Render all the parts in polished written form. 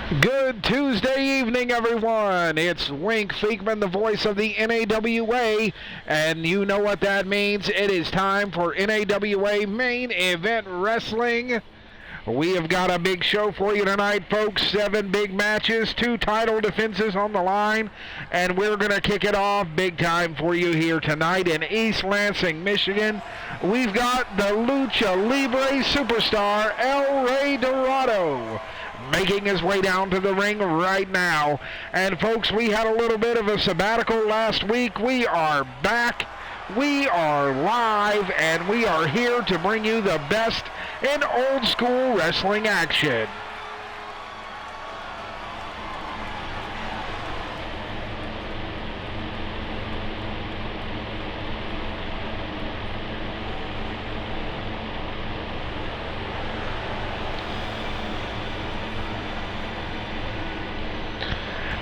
Good Tuesday evening, everyone. It's Wink Feekman, the voice of the N.A.W.A, and you know what that means. It is time for N.A.W.A Main Event Wrestling. We have got a big show for you tonight, folks. 7 big matches, 2 title defenses on the line, and we're going to kick it off big time for you here tonight in East Lansing, Michigan. We've got the Lucha Libre superstar, El Rey Dorado, making his way down to the ring right now. And folks, we had a little bit of a sabbatical last week. We are back. We are live, and we are here to bring you the best in old school wrestling action.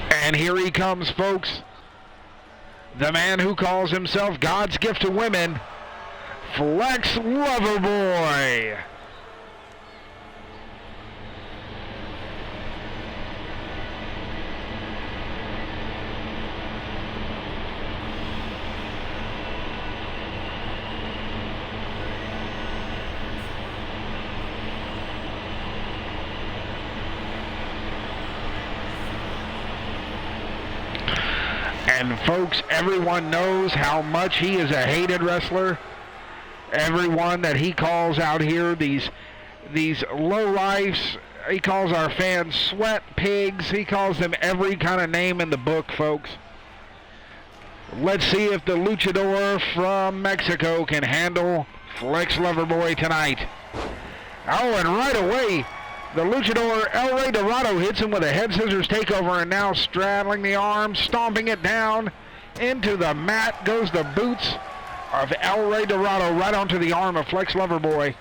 And here he comes, folks. The man who calls himself God's gift to women, Flex Loverboy. And folks, everyone knows how much he is a hated wrestler. Everyone that he calls out here, these lowlifes, he calls our fans sweat pigs. He calls them every kind of name in the book, folks. Let's see if the luchador from Mexico can handle Flex Loverboy tonight. Oh, and right away, the luchador El Rey Dorado hits him with a head scissors takeover, and now straddling the arm, stomping it down into the mat goes the boots of El Rey Dorado right onto the arm of Flex Loverboy.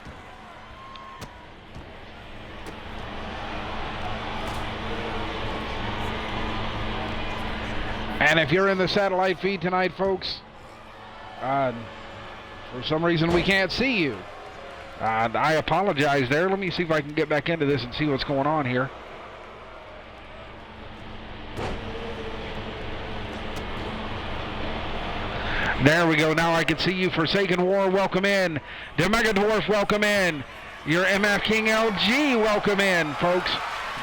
And if you're in the satellite feed tonight, folks, for some reason we can't see you. I apologize there. Let me see if I can get back into this and see what's going on here. There we go. Now I can see you. Forsaken War, welcome in. N.A.W.A, welcome in. Your MF King LG, welcome in, folks.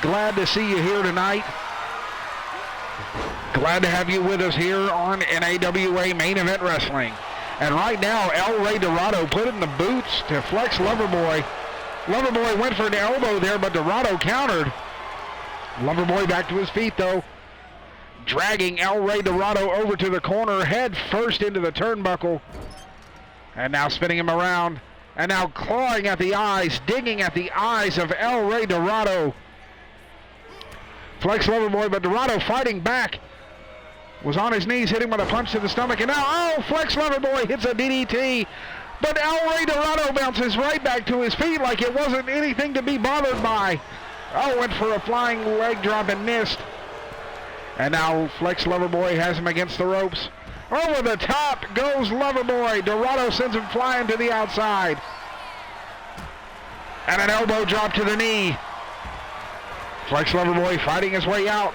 Glad to see you here tonight. Glad to have you with us here on N.A.W.A Main Event Wrestling. And right now, El Rey Dorado put in the boots to Flex Loverboy. Loverboy went for an elbow there, but Dorado countered. Loverboy back to his feet, though. Dragging El Rey Dorado over to the corner, head first into the turnbuckle. And now spinning him around. And now clawing at the eyes, digging at the eyes of El Rey Dorado. Flex Loverboy, but Dorado fighting back. Was on his knees, hitting with a punch to the stomach, and now, oh, Flex Loverboy hits a DDT, but El Rey Dorado bounces right back to his feet like it wasn't anything to be bothered by. Oh, went for a flying leg drop and missed. And now Flex Loverboy has him against the ropes. Over the top goes Loverboy. Dorado sends him flying to the outside. And an elbow drop to the knee. Flex Loverboy fighting his way out.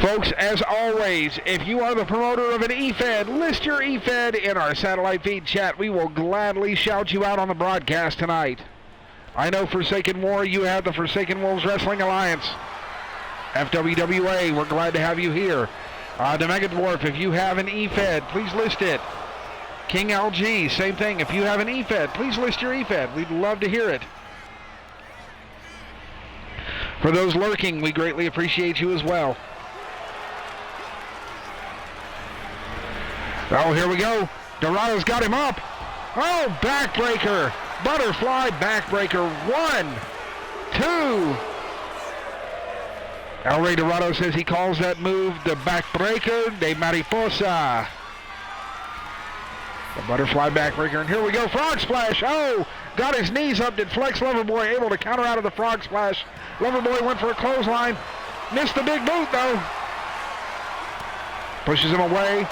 Folks, as always, if you are the promoter of an eFed, list your eFed in our satellite feed chat. We will gladly shout you out on the broadcast tonight. I know Forsaken War, you have the Forsaken Wolves Wrestling Alliance. FWWA, we're glad to have you here. N.A.W.A, if you have an eFed, please list it. King LG, same thing. If you have an eFed, please list your eFed. We'd love to hear it. For those lurking, we greatly appreciate you as well. Oh, here we go. Dorado's got him up. Oh, backbreaker. Butterfly backbreaker. 1, 2. El Rey Dorado says he calls that move the backbreaker de mariposa. The butterfly backbreaker. And here we go. Frog splash. Oh, got his knees up. Did Flex Loverboy able to counter out of the frog splash? Loverboy went for a clothesline. Missed the big boot, though. Pushes him away.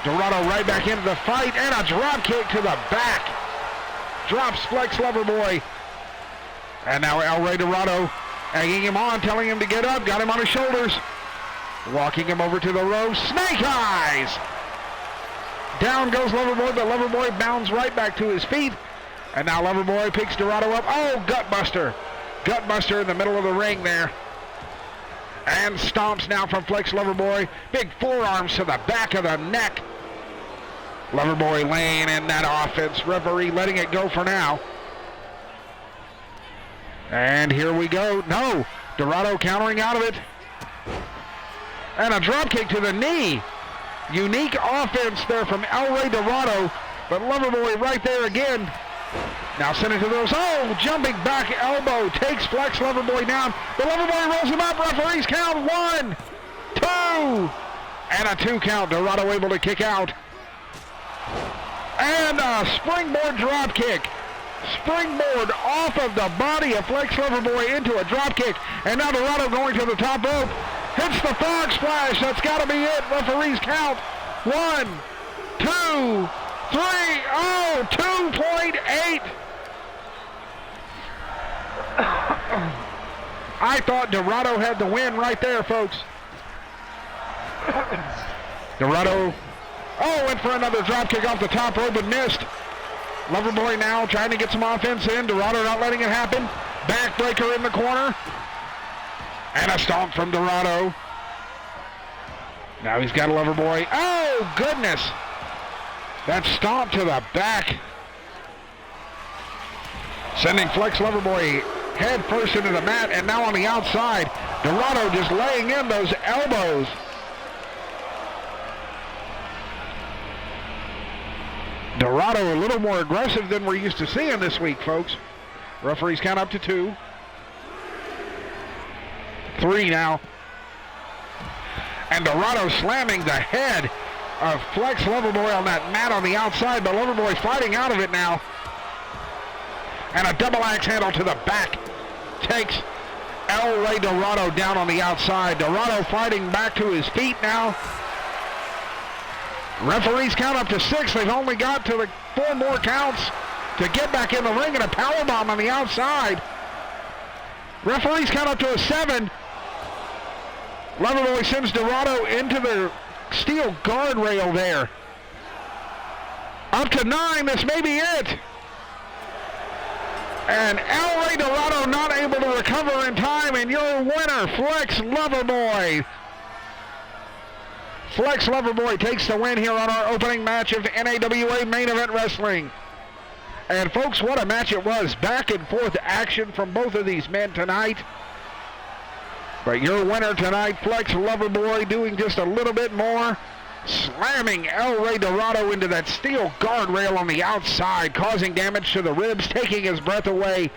Dorado right back into the fight, and a drop kick to the back. drops Flex Loverboy. And now N.A.W.A. egging him on, telling him to get up, got him on his shoulders. Walking him over to the ropes, snake eyes! Down goes Loverboy, but Loverboy bounds right back to his feet. And now Loverboy picks N.A.W.A. up. Oh, gutbuster. Gutbuster in the middle of the ring there. And stomps now from Flex Loverboy. Big forearms to the back of the neck. Loverboy laying in that offense. Referee letting it go for now. And here we go. No. N.A.W.A. countering out of it. And a drop kick to the knee. Unique offense there from El Rey Dorado. But Loverboy right there again. Now send it to those. Oh, jumping back elbow takes Flex Loverboy down. The Loverboy rolls him up. Referees count 1, 2, and a 2 count. Dorado able to kick out. And a springboard drop kick. Springboard off of the body of Flex Loverboy into a drop kick. And now Dorado going to the top rope. Hits the frog splash. That's got to be it. Referees count 1, 2, 3. Oh, 2.8. I thought Dorado had the win right there, folks. Dorado, went for another drop kick off the top rope but missed. Loverboy now trying to get some offense in. Dorado not letting it happen. Backbreaker in the corner. And a stomp from Dorado. Now he's got a Loverboy. Oh, goodness. That stomp to the back. Sending Flex Loverboy head first into the mat, and now on the outside. Dorado just laying in those elbows. Dorado a little more aggressive than we're used to seeing this week, folks. Referees count up to 2. 3 now. And Dorado slamming the head of Flex Loverboy on that mat on the outside, but Loverboy fighting out of it now. And a double axe handle to the back takes El Rey Dorado down on the outside. Dorado fighting back to his feet now. Referees count up to 6. They've only got to the 4 more counts to get back in the ring, and a powerbomb on the outside. Referees count up to a 7. Loverboy sends Dorado into the steel guardrail there. Up to 9. This may be it. And El Rey Dorado not able to recover in time, and your winner, Flex Loverboy. Flex Loverboy takes the win here on our opening match of N.A.W.A. Main Event Wrestling. And folks, what a match it was. Back and forth action from both of these men tonight. But your winner tonight, Flex Loverboy, doing just a little bit more. Slamming El Rey Dorado into that steel guardrail on the outside, causing damage to the ribs, taking his breath away,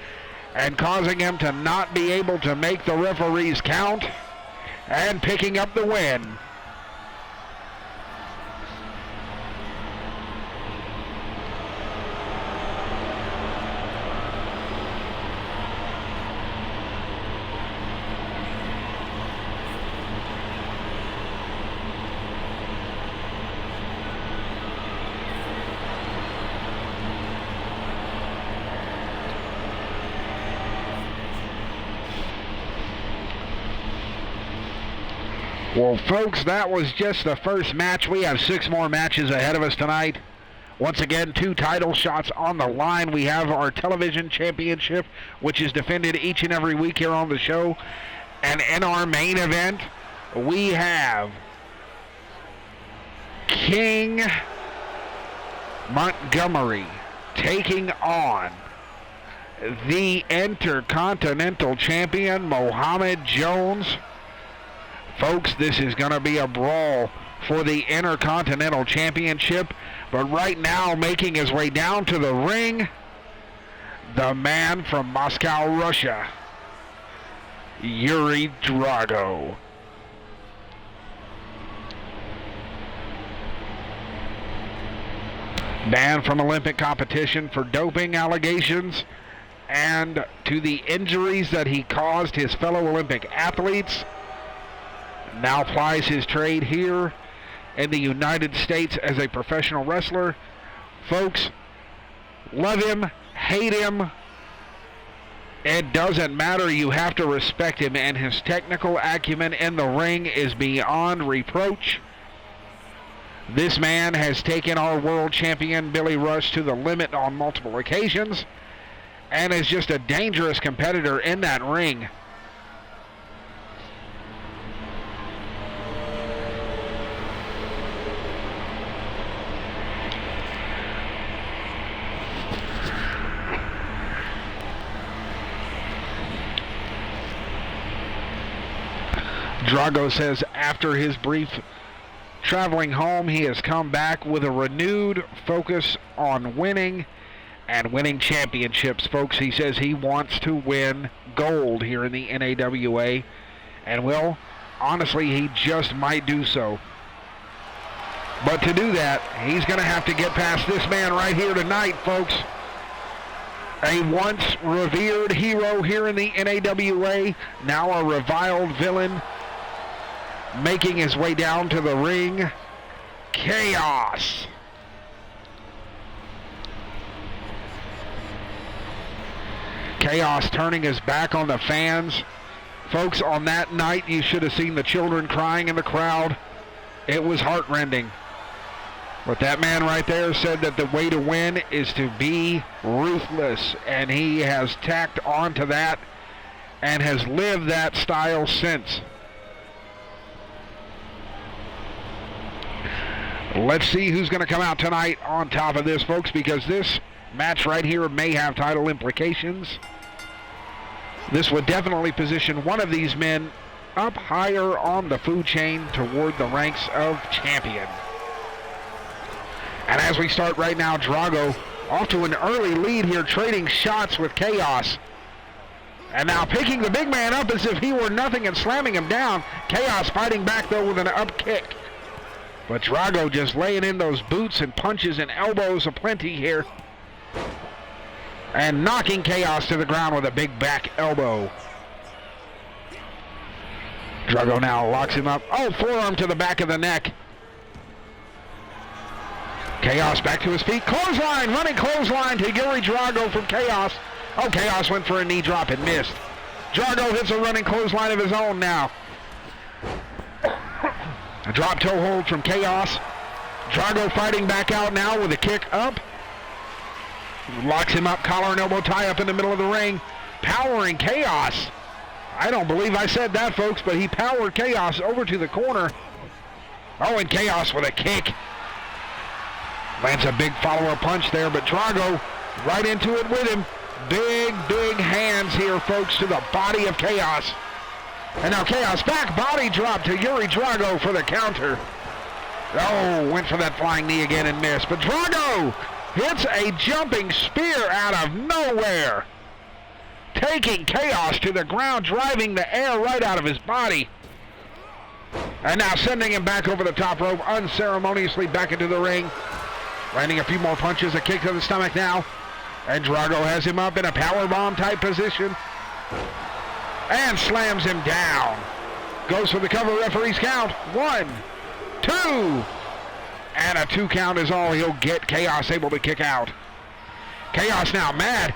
and causing him to not be able to make the referees count, and picking up the win. Well, folks, that was just the first match. We have 6 more matches ahead of us tonight. Once again, 2 title shots on the line. We have our television championship, which is defended each and every week here on the show. And in our main event, we have King Montgomery taking on the Intercontinental Champion, Mohammed Jones. Folks, this is going to be a brawl for the Intercontinental Championship. But right now, making his way down to the ring, the man from Moscow, Russia, Yuri Drago. Banned from Olympic competition for doping allegations and to the injuries that he caused his fellow Olympic athletes. Now plies his trade here in the United States as a professional wrestler. Folks, love him, hate him, it doesn't matter. You have to respect him, and his technical acumen in the ring is beyond reproach. This man has taken our world champion Billy Rush to the limit on multiple occasions and is just a dangerous competitor in that ring. Drago says after his brief traveling home, he has come back with a renewed focus on winning and winning championships, folks. He says he wants to win gold here in the N.A.W.A. And, well, honestly, he just might do so. But to do that, he's going to have to get past this man right here tonight, folks. A once revered hero here in the N.A.W.A., now a reviled villain, making his way down to the ring, Chaos. Chaos turning his back on the fans. Folks, on that night, you should have seen the children crying in the crowd. It was heartrending. But that man right there said that the way to win is to be ruthless, and he has tacked on to that and has lived that style since. Let's see who's going to come out tonight on top of this, folks, because this match right here may have title implications. This would definitely position one of these men up higher on the food chain toward the ranks of champion. And as we start right now, Drago off to an early lead here, trading shots with Chaos. And now picking the big man up as if he were nothing and slamming him down. Chaos fighting back, though, with an up kick. But Drago just laying in those boots and punches and elbows aplenty here. And knocking Chaos to the ground with a big back elbow. Drago now locks him up. Oh, forearm to the back of the neck. Chaos back to his feet. Clothesline, running clothesline to Yuri Drago from Chaos. Oh, Chaos went for a knee drop and missed. Drago hits a running clothesline of his own now. A drop toe hold from Chaos. Drago fighting back out now with a kick up. Locks him up, collar and elbow tie up in the middle of the ring. Powering Chaos. I don't believe I said that, folks, but he powered Chaos over to the corner. Oh, and Chaos with a kick. Lands a big follow-up punch there, but Drago right into it with him. Big, big hands here, folks, to the body of Chaos. And now Chaos back body drop to Yuri Drago for the counter. Oh, went for that flying knee again and missed. But Drago hits a jumping spear out of nowhere, taking Chaos to the ground, driving the air right out of his body. And now sending him back over the top rope, unceremoniously back into the ring. Landing a few more punches, a kick to the stomach now. And Drago has him up in a powerbomb type position. And slams him down. Goes for the cover, referee's count. 1, 2. And a 2 count is all he'll get. Chaos able to kick out. Chaos now mad.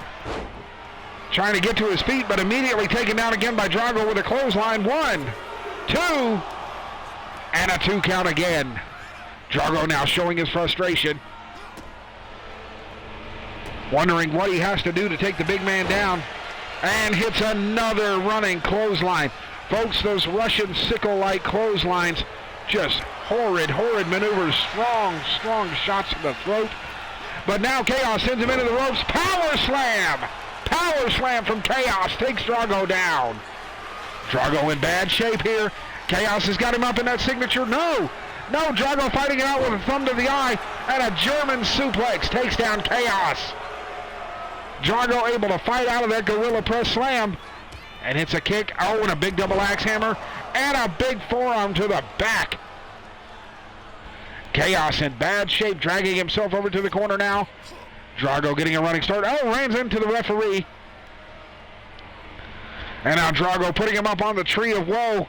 Trying to get to his feet, but immediately taken down again by Drago with a clothesline. 1, 2. And a 2 count again. Drago now showing his frustration. Wondering what he has to do to take the big man down. And hits another running clothesline. Folks, those Russian sickle-like clotheslines, just horrid, horrid maneuvers. Strong, strong shots to the throat. But now Chaos sends him into the ropes. Power slam! Power slam from Chaos takes Drago down. Drago in bad shape here. Chaos has got him up in that signature. No, Drago fighting it out with a thumb to the eye. And a German suplex takes down Chaos. Drago able to fight out of that gorilla press slam. And hits a kick. Oh, and a big double axe hammer. And a big forearm to the back. Chaos in bad shape, dragging himself over to the corner now. Drago getting a running start. Oh, runs into the referee. And now Drago putting him up on the tree of woe.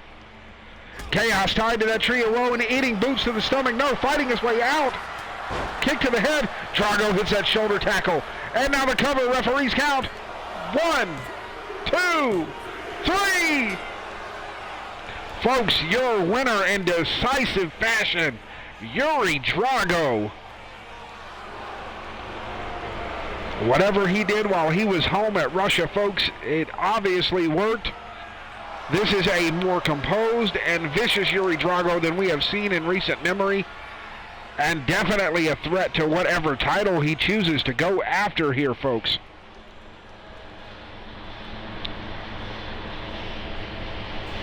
Chaos tied to that tree of woe and eating boots to the stomach. No, fighting his way out. Kick to the head. Drago hits that shoulder tackle. And now the cover, referees count. 1, 2, 3. Folks, your winner in decisive fashion, Yuri Drago. Whatever he did while he was home at Russia, folks, it obviously worked. This is a more composed and vicious Yuri Drago than we have seen in recent memory, and definitely a threat to whatever title he chooses to go after here, folks.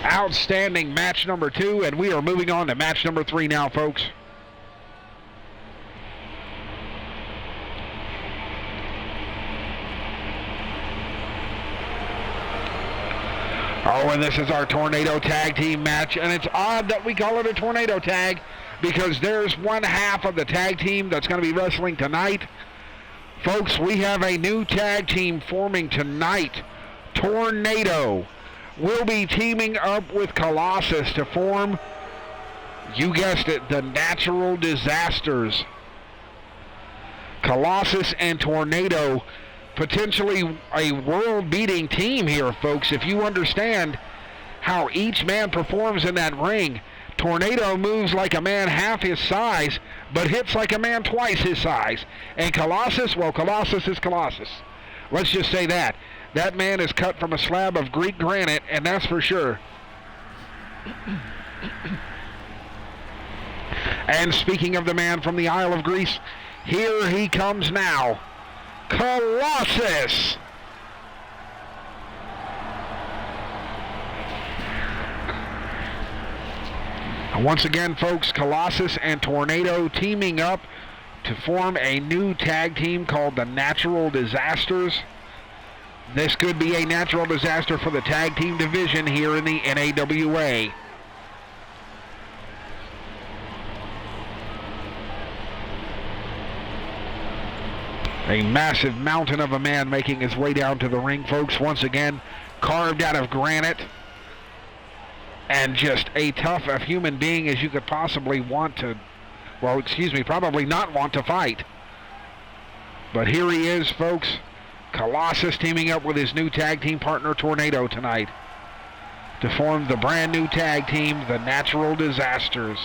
Outstanding match number 2, and we are moving on to match number 3 now, folks. Oh, and this is our Tornado Tag Team match, and it's odd that we call it a Tornado Tag because there's one half of the tag team that's going to be wrestling tonight. Folks, we have a new tag team forming tonight. Tornado will be teaming up with Colossus to form, you guessed it, the Natural Disasters. Colossus and Tornado, potentially a world-beating team here, folks. If you understand how each man performs in that ring, Tornado moves like a man half his size, but hits like a man twice his size. And Colossus, well, Colossus is Colossus. Let's just say that. That man is cut from a slab of Greek granite, and that's for sure. And speaking of the man from the Isle of Greece, here he comes now. Colossus! Once again, folks, Colossus and Tornado teaming up to form a new tag team called the Natural Disasters. This could be a natural disaster for the tag team division here in the N.A.W.A. A massive mountain of a man making his way down to the ring, folks. Once again, carved out of granite. And just a tough of human being as you could possibly want to, well, excuse me, probably not want to fight. But here he is, folks. Colossus teaming up with his new tag team partner, Tornado, tonight to form the brand new tag team, the Natural Disasters.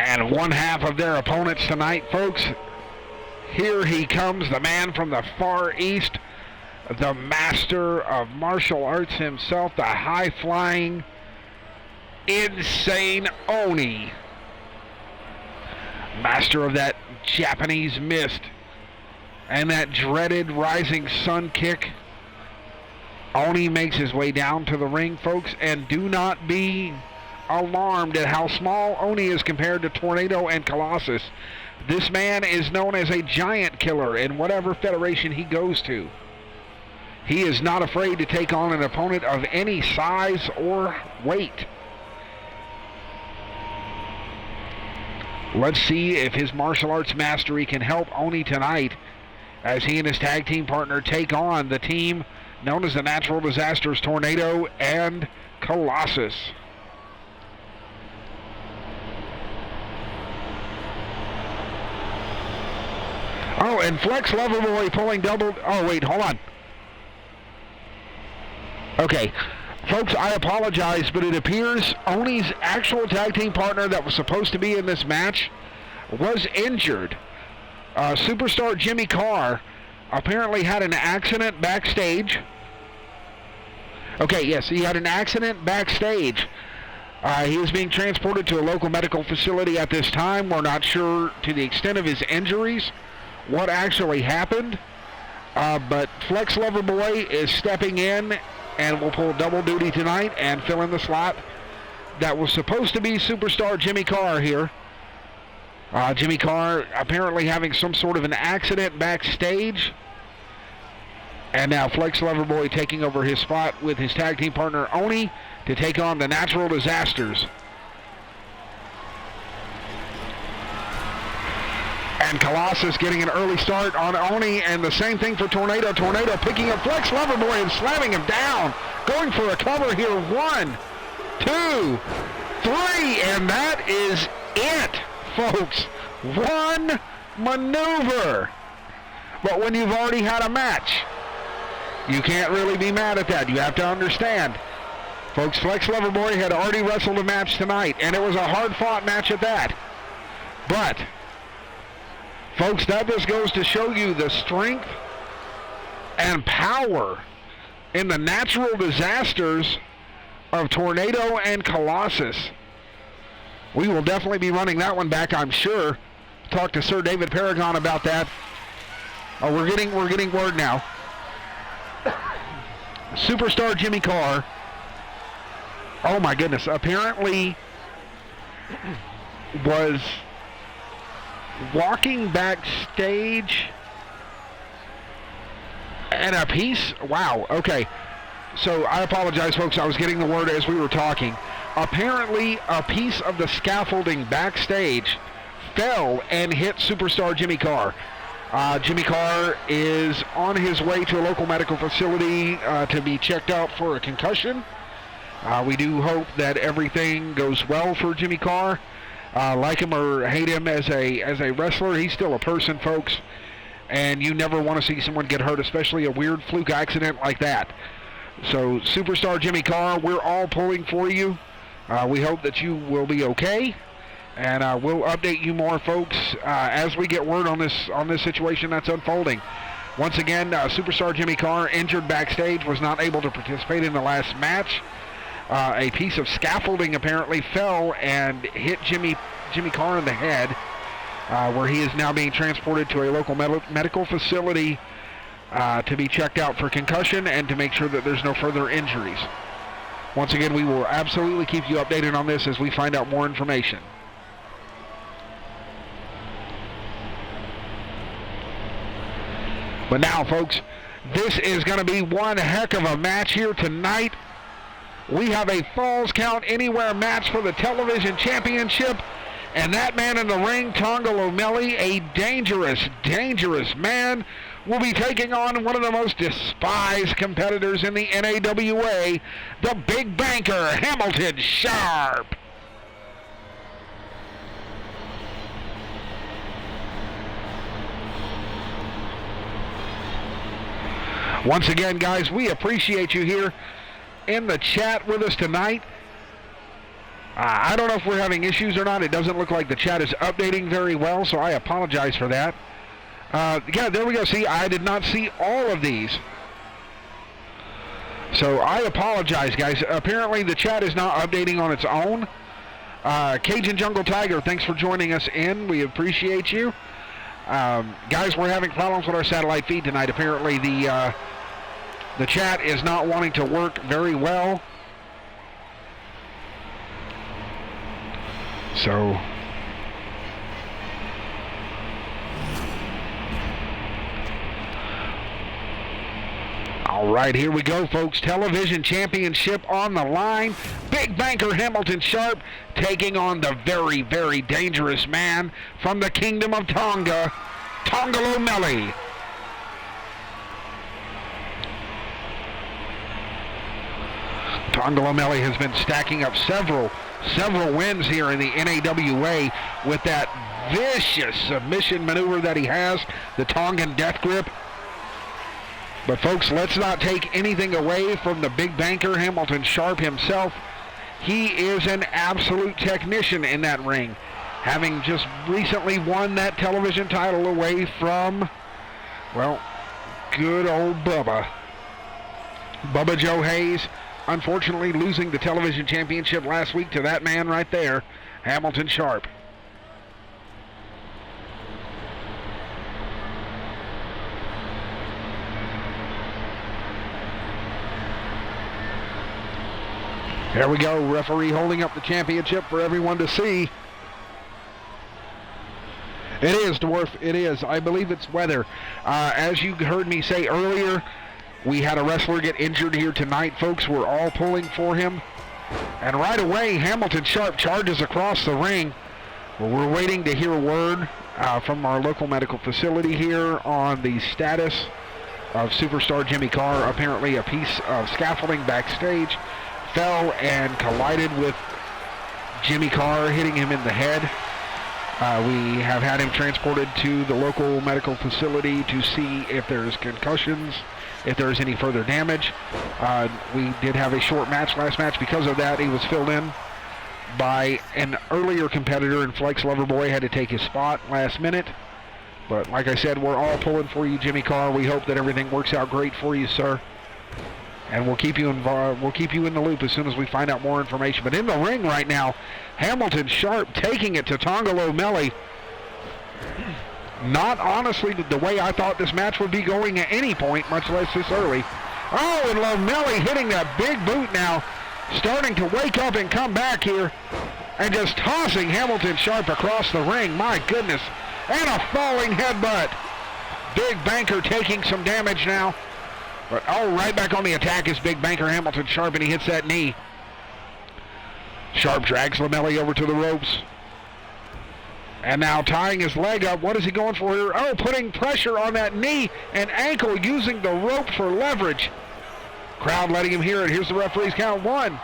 And one half of their opponents tonight, folks. Here he comes, the man from the Far East, the master of martial arts himself, the high-flying, insane Oni. Master of that Japanese mist and that dreaded rising sun kick. Oni makes his way down to the ring, folks, and do not be alarmed at how small Oni is compared to Tornado and Colossus. This man is known as a giant killer in whatever federation he goes to. He is not afraid to take on an opponent of any size or weight. Let's see if his martial arts mastery can help Oni tonight as he and his tag team partner take on the team known as the Natural Disasters, Tornado and Colossus. Oh, and Flex Loverboy pulling double. Oh, wait, hold on. Okay, folks, I apologize, but it appears Oni's actual tag team partner that was supposed to be in this match was injured. Superstar Jimmy Carr apparently had an accident backstage. Okay, yes, he had an accident backstage. He is being transported to a local medical facility at this time. We're not sure to the extent of his injuries what actually happened, but Flex Loverboy is stepping in and will pull double duty tonight and fill in the slot that was supposed to be Superstar Jimmy Carr here. Jimmy Carr apparently having some sort of an accident backstage. And now Flex Loverboy taking over his spot with his tag team partner Oni to take on the Natural Disasters. And Colossus getting an early start on Oni, and the same thing for Tornado. Tornado picking up Flex Loverboy and slamming him down. Going for a cover here. 1, 2, 3, and that is it, folks. One maneuver. But when you've already had a match, you can't really be mad at that. You have to understand. Folks, Flex Loverboy had already wrestled a match tonight, and it was a hard-fought match at that. But, folks, that just goes to show you the strength and power in the Natural Disasters of Tornado and Colossus. We will definitely be running that one back, I'm sure. Talk to Sir David Paragon about that. Oh, we're getting word now. Superstar Jimmy Carr, oh my goodness, apparently was walking backstage and a piece, wow, okay. So I apologize, folks, I was getting the word as we were talking. Apparently a piece of the scaffolding backstage fell and hit Superstar Jimmy Carr. Jimmy Carr is on his way to a local medical facility to be checked out for a concussion. We do hope that everything goes well for Jimmy Carr. Like him or hate him as a wrestler, he's still a person, folks. And you never want to see someone get hurt, especially a weird fluke accident like that. So, Superstar Jimmy Carr, we're all pulling for you. We hope that you will be okay. And we'll update you more, folks, as we get word on this situation that's unfolding. Once again, Superstar Jimmy Carr, injured backstage, was not able to participate in the last match. A piece of scaffolding apparently fell and hit Jimmy Carr in the head, where he is now being transported to a local medical facility to be checked out for concussion and to make sure that there's no further injuries. Once again, we will absolutely keep you updated on this as we find out more information. But now, folks, this is going to be one heck of a match here tonight. We have a Falls Count Anywhere match for the television championship. And that man in the ring, Tonga Lomeli, a dangerous, dangerous man, will be taking on one of the most despised competitors in the N.A.W.A, the Big Banker, Hamilton Sharp. Once again, guys, we appreciate you here in the chat with us tonight. I don't know if we're having issues or not. It doesn't look like the chat is updating very well, so I apologize for that. Yeah, there we go. See, I did not see all of these. So I apologize, guys. Apparently the chat is not updating on its own. Cajun Jungle Tiger, thanks for joining us in. We appreciate you. Guys, we're having problems with our satellite feed tonight. Apparently the chat is not wanting to work very well. So all right, here we go, folks. Television championship on the line. Big Banker Hamilton Sharp taking on the very, very dangerous man from the Kingdom of Tonga, Tonga Lomeli. Tonga Lomeli has been stacking up several wins here in the N.A.W.A with that vicious submission maneuver that he has, the Tongan death grip. But folks, let's not take anything away from the Big Banker, Hamilton Sharp himself. He is an absolute technician in that ring, having just recently won that television title away from, well, good old Bubba Joe Hayes. Unfortunately, losing the television championship last week to that man right there, Hamilton Sharp. There we go, referee holding up the championship for everyone to see. It is, Dwarf. It is. I believe it's weather. As you heard me say earlier, we had a wrestler get injured here tonight, folks. We're all pulling for him. And right away, Hamilton Sharp charges across the ring. Well, we're waiting to hear a word from our local medical facility here on the status of superstar Jimmy Carr. Apparently a piece of scaffolding backstage fell and collided with Jimmy Carr, hitting him in the head. We have had him transported to the local medical facility to see if there's concussions, if there's any further damage. We did have a short match last match. Because of that, he was filled in by an earlier competitor, and Flex Loverboy had to take his spot last minute. But like I said, we're all pulling for you, Jimmy Carr. We hope that everything works out great for you, sir. And we'll keep you involved. We'll keep you in the loop as soon as we find out more information. But in the ring right now, Hamilton Sharp taking it to N.A.W.A. Not honestly the way I thought this match would be going at any point, much less this early. Oh, and N.A.W.A. hitting that big boot now, starting to wake up and come back here, and just tossing Hamilton Sharp across the ring. My goodness. And a falling headbutt. Big Banker taking some damage now. But right back on the attack is Big Banker Hamilton Sharp, and he hits that knee. Sharp drags N.A.W.A. over to the ropes. And now tying his leg up. What is he going for here? Oh, putting pressure on that knee and ankle, using the rope for leverage. Crowd letting him hear it. Here's the referee's count. 1.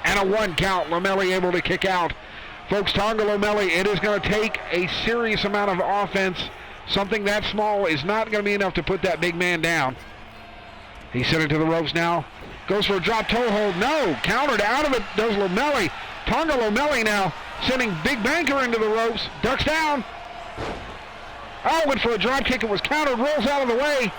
And a 1 count. N.A.W.A. able to kick out. Folks, N.A.W.A., it is going to take a serious amount of offense. Something that small is not going to be enough to put that big man down. He's sent it to the ropes now. Goes for a drop toe hold. No. Countered out of it does N.A.W.A. N.A.W.A. now sending Big Banker into the ropes. Ducks down. Oh, went for a drop kick. It was countered. Rolls out of the way.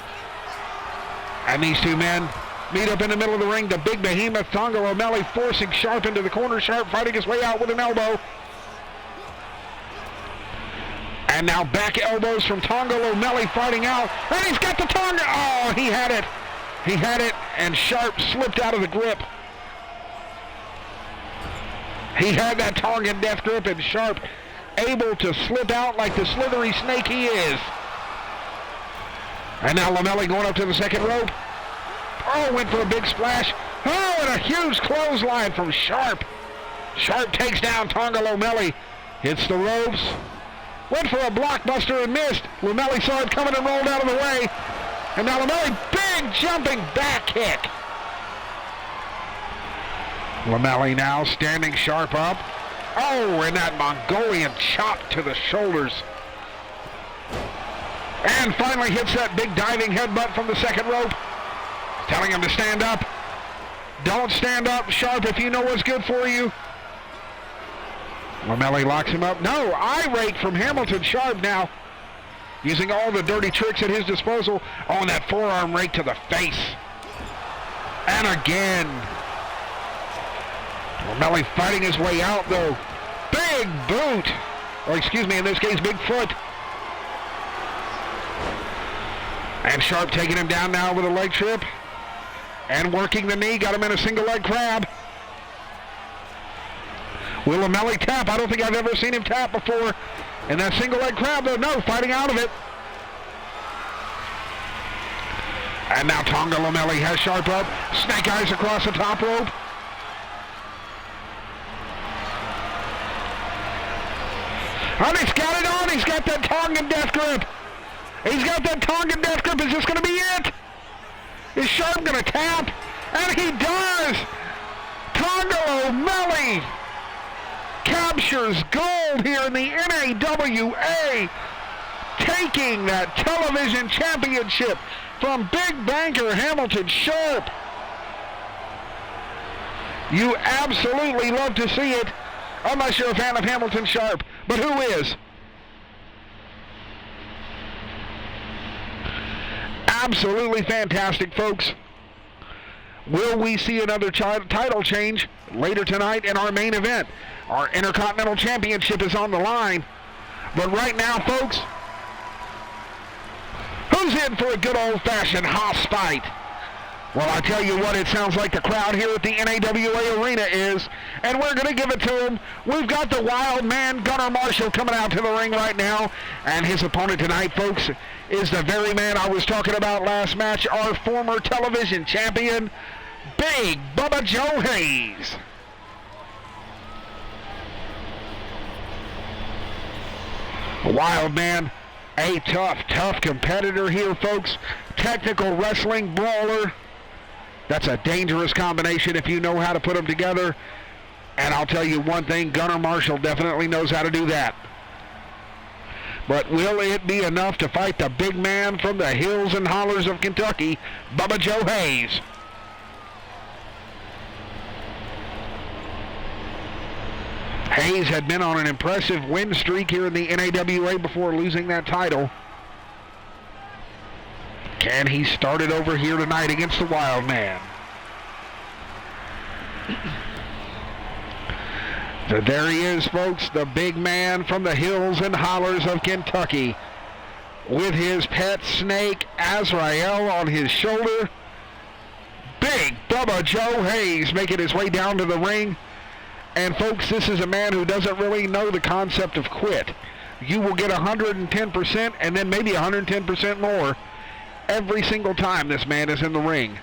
And these two men meet up in the middle of the ring. The big behemoth N.A.W.A. forcing Sharp into the corner. Sharp fighting his way out with an elbow. And now back elbows from N.A.W.A. fighting out. And he's got the Tonga. Oh, he had it. He had it, and Sharp slipped out of the grip. He had that Tongan death grip, and Sharp able to slip out like the slithery snake he is. And now N.A.W.A. going up to the second rope. Oh, went for a big splash. Oh, and a huge clothesline from Sharp. Sharp takes down N.A.W.A. Hits the ropes. Went for a blockbuster and missed. N.A.W.A. saw it coming and rolled out of the way. And now N.A.W.A. big jumping back kick. N.A.W.A. now standing Sharp up. Oh, and that Mongolian chop to the shoulders. And finally hits that big diving headbutt from the second rope. Telling him to stand up. Don't stand up, Sharp, if you know what's good for you. N.A.W.A. locks him up. No, irate from Hamilton Sharp now. Using all the dirty tricks at his disposal. On that forearm rake to the face. And again. N.A.W.A. fighting his way out, though. Big boot. Or excuse me, in this case, big foot. And Sharp taking him down now with a leg trip. And working the knee. Got him in a single leg crab. Will N.A.W.A. tap? I don't think I've ever seen him tap before. And that single leg crab, though, no, fighting out of it. And now N.A.W.A. has Sharp up. Snake eyes across the top rope. And he's got it on. He's got that Tongan death grip. He's got that Tongan death grip. Is this going to be it? Is Sharp going to tap? And he does. N.A.W.A. captures gold here in the N.A.W.A. taking that television championship from Big Banker Hamilton Sharp. You absolutely love to see it, unless you're a fan of Hamilton Sharp. But who is? Absolutely fantastic, folks. Will we see another title change later tonight in our main event? Our Intercontinental Championship is on the line. But right now, folks, who's in for a good old-fashioned house fight? Well, I tell you what, it sounds like the crowd here at the N.A.W.A. arena is, and we're going to give it to him. We've got the wild man, Gunnar Marshall, coming out to the ring right now, and his opponent tonight, folks, is the very man I was talking about last match, our former television champion, Big Bubba Joe Hayes. Wild man, a tough competitor here, folks. Technical wrestling brawler. That's a dangerous combination if you know how to put them together. And I'll tell you one thing, Gunnar Marshall definitely knows how to do that. But will it be enough to fight the big man from the hills and hollers of Kentucky, Bubba Joe Hayes? Hayes had been on an impressive win streak here in the N.A.W.A. before losing that title. Can he start it over here tonight against the Wild Man? So there he is, folks, the big man from the hills and hollers of Kentucky, with his pet snake, Azrael, on his shoulder. Big Bubba Joe Hayes making his way down to the ring. And, folks, this is a man who doesn't really know the concept of quit. You will get 110% and then maybe 110% more every single time this man is in the ring.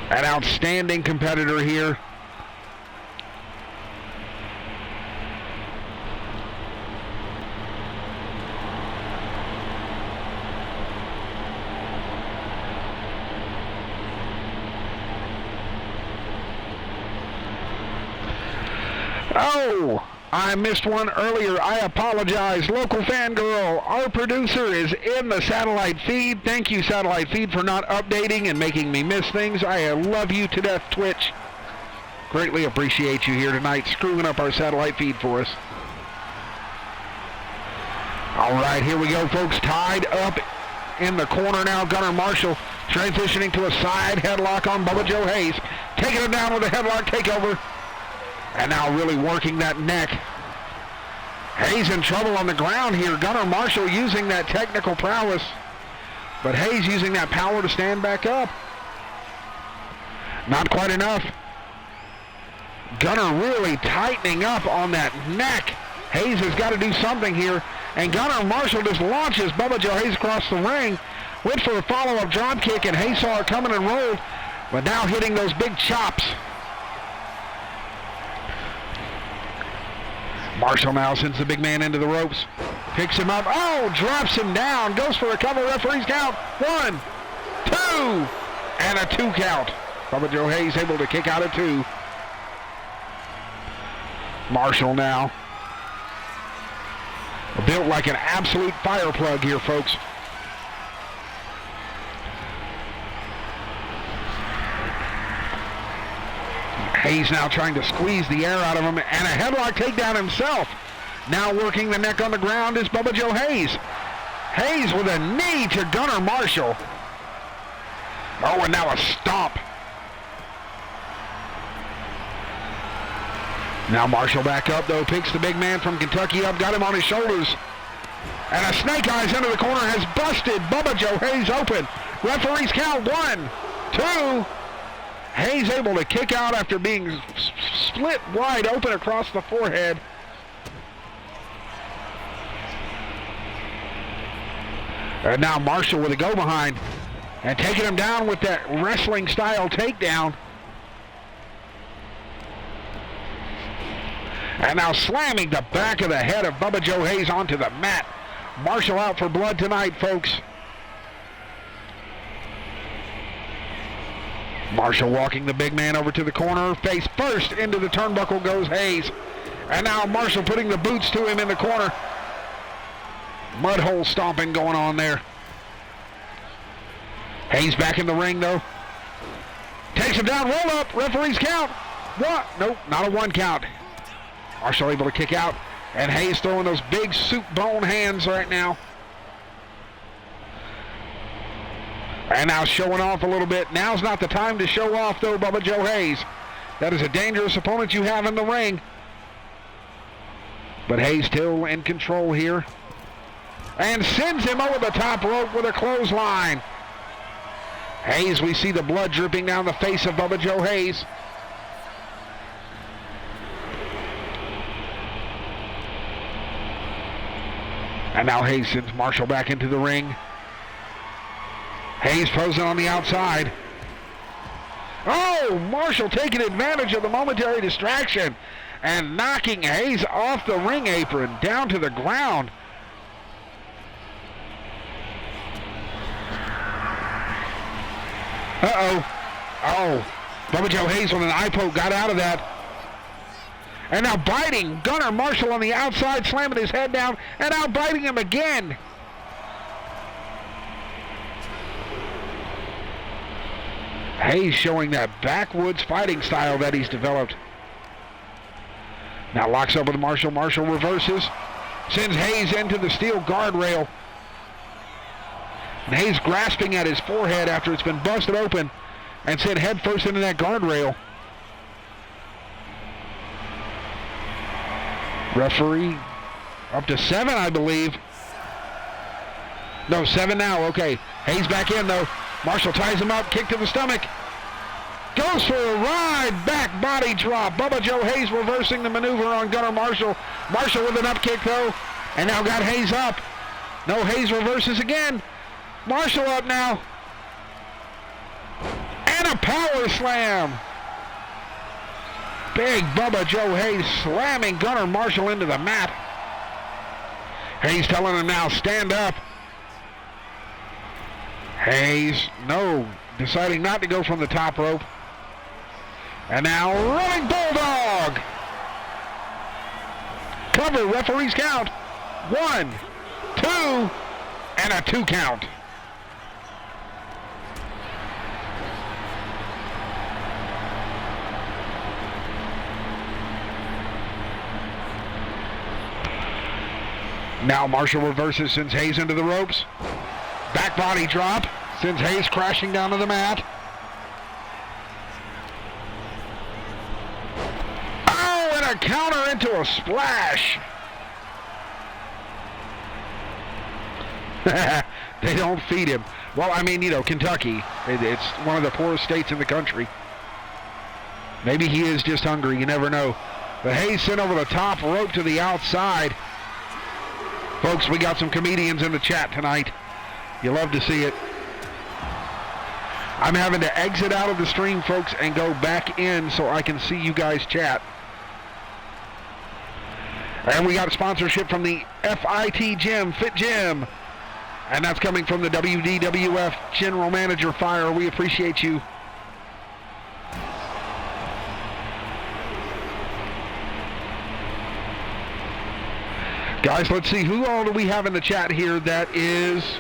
An outstanding competitor here. Oh, I missed one earlier. I apologize. Local Fangirl, our producer, is in the satellite feed. Thank you, satellite feed, for not updating and making me miss things. I love you to death, Twitch. Greatly appreciate you here tonight, screwing up our satellite feed for us. All right, here we go, folks. Tied up in the corner now. Gunnar Marshall transitioning to a side headlock on Bubba Joe Hayes. Taking him down with a headlock takeover. And now really working that neck. Hayes in trouble on the ground here. Gunnar Marshall using that technical prowess. But Hayes using that power to stand back up. Not quite enough. Gunnar really tightening up on that neck. Hayes has got to do something here. And Gunnar Marshall just launches Bubba Joe Hayes across the ring. Went for a follow-up drop kick, and Hayes saw it coming and rolled. But now hitting those big chops. Marshall now sends the big man into the ropes. Picks him up. Oh, drops him down. Goes for a couple. Referees count. 1, 2, and a 2 count. Bubba Joe Hayes able to kick out at 2. Marshall now. Built like an absolute fire plug here, folks. Hayes now trying to squeeze the air out of him, and a headlock takedown himself. Now working the neck on the ground is Bubba Joe Hayes. Hayes with a knee to Gunnar Marshall. Oh, and now a stomp. Now Marshall back up, though, picks the big man from Kentucky up, got him on his shoulders. And a snake eyes into the corner has busted Bubba Joe Hayes open. Referees count 1, 2. Hayes able to kick out after being split wide open across the forehead. And now Marshall with a go behind and taking him down with that wrestling style takedown. And now slamming the back of the head of Bubba Joe Hayes onto the mat. Marshall out for blood tonight, folks. Marshall walking the big man over to the corner. Face first into the turnbuckle goes Hayes. And now Marshall putting the boots to him in the corner. Mud hole stomping going on there. Hayes back in the ring, though. Takes him down, roll up. Referees count. What? Nope, not a 1 count. Marshall able to kick out. And Hayes throwing those big soup bone hands right now. And now showing off a little bit. Now's not the time to show off, though, Bubba Joe Hayes. That is a dangerous opponent you have in the ring. But Hayes still in control here. and sends him over the top rope with a clothesline. Hayes, we see the blood dripping down the face of Bubba Joe Hayes. And now Hayes sends Marshall back into the ring. Hayes frozen on the outside. Oh, Marshall taking advantage of the momentary distraction and knocking Hayes off the ring apron down to the ground. Oh, Bubba Joe Hayes with an eye poke got out of that. And now biting Gunnar Marshall on the outside, slamming his head down, and now biting him again. Hayes showing that backwoods fighting style that he's developed. Now locks up with Marshall. Marshall reverses, sends Hayes into the steel guardrail. And Hayes grasping at his forehead after it's been busted open and sent headfirst into that guardrail. Referee up to 7, I believe. No, 7 now. Okay. Hayes back in, though. Marshall ties him up. Kick to the stomach. Goes for a ride. Back body drop. Bubba Joe Hayes reversing the maneuver on Gunnar Marshall. Marshall with an up kick, though. And now got Hayes up. No, Hayes reverses again. Marshall up now. And a power slam. Big Bubba Joe Hayes slamming Gunnar Marshall into the mat. Hayes telling him now, stand up. Hayes, no, deciding not to go from the top rope. And now running bulldog. Cover, referee's count. 1, 2, and a 2 count. Now Marshall reverses, sends Hayes into the ropes. Back body drop, sends Hayes crashing down to the mat. Oh, and a counter into a splash. They don't feed him. Well, I mean, you know, Kentucky, it's one of the poorest states in the country. Maybe he is just hungry, you never know. But Hayes sent over the top rope to the outside. Folks, we got some comedians in the chat tonight. You love to see it. I'm having to exit out of the stream, folks, and go back in so I can see you guys chat. And we got a sponsorship from the FIT Gym, Fit Gym. And that's coming from the WDWF General Manager Fire. We appreciate you. Guys, let's see, who all do we have in the chat here that is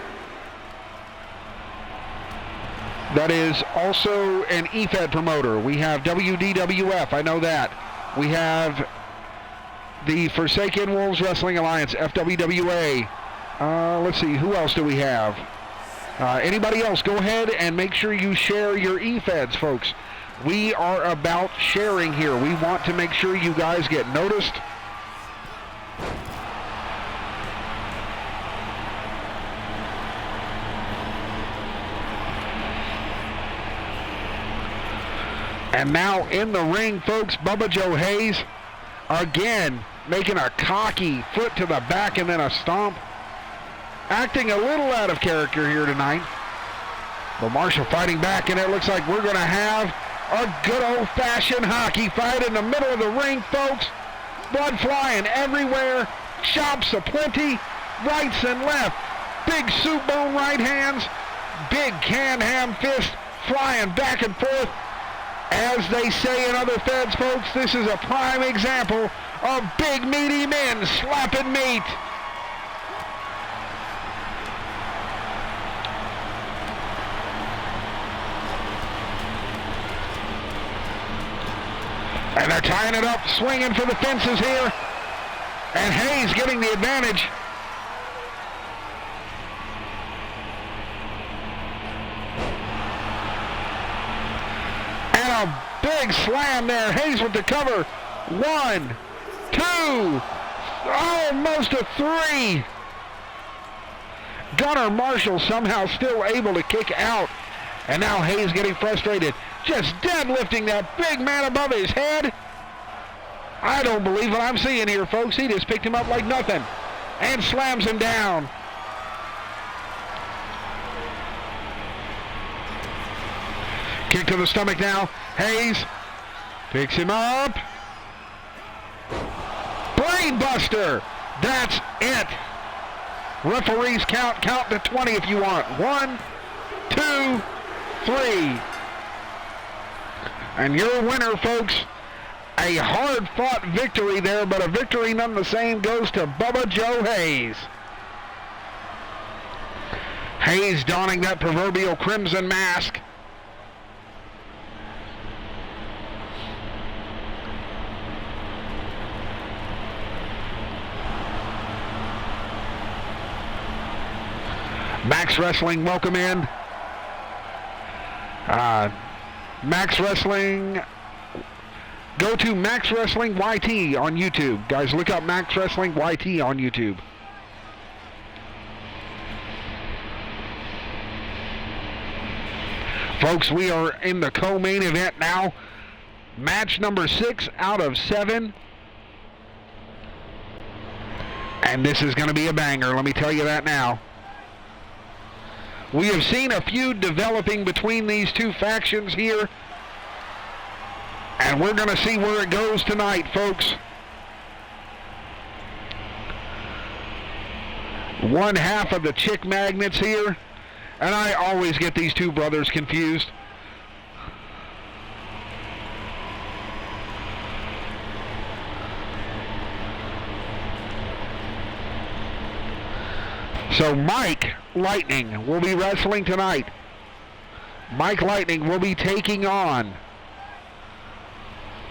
also an EFED promoter? We have WDWF, I know that. We have the Forsaken Wolves Wrestling Alliance, FWWA. Let's see, who else do we have? Anybody else, go ahead and make sure you share your EFEDs, folks. We are about sharing here. We want to make sure you guys get noticed. And now in the ring, folks, Bubba Joe Hayes again making a cocky foot to the back and then a stomp. Acting a little out of character here tonight. But Marshall fighting back, and it looks like we're going to have a good old-fashioned hockey fight in the middle of the ring, folks. Blood flying everywhere. Chops aplenty. Rights and left. Big soup bone right hands. Big can-ham fist flying back and forth. As they say in other feds, folks, this is a prime example of big meaty men slapping meat. And they're tying it up, swinging for the fences here. And Hayes getting the advantage. And a big slam there. Hayes with the cover. 1, 2, almost a 3. Gunnar Marshall somehow still able to kick out. And now Hayes getting frustrated. Just deadlifting that big man above his head. I don't believe what I'm seeing here, folks. He just picked him up like nothing and slams him down. Kick to the stomach now. Hayes picks him up. Brainbuster. That's it. Referees count to 20 if you want. 1, 2, 3. And your winner, folks. A hard-fought victory there, but a victory none the same goes to Bubba Joe Hayes. Hayes donning that proverbial crimson mask. Max Wrestling, welcome in. Max Wrestling, go to Max Wrestling YT on YouTube. Guys, look up Max Wrestling YT on YouTube. Folks, we are in the co-main event now. Match number 6 out of 7. And this is going to be a banger, let me tell you that now. We have seen a feud developing between these two factions here. And we're going to see where it goes tonight, folks. One half of the Chick Magnets here. And I always get these two brothers confused. So Mike Lightning will be wrestling tonight. Mike Lightning will be taking on,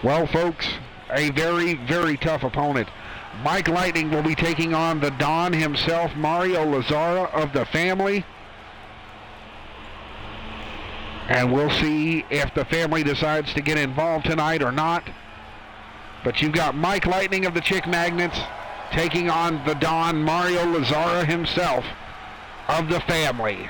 well, folks, a very, very tough opponent. Mike Lightning will be taking on the Don himself, Mario Lazara of the family. And we'll see if the family decides to get involved tonight or not. But you've got Mike Lightning of the Chick Magnets taking on the Don, Mario Lazara himself of the family.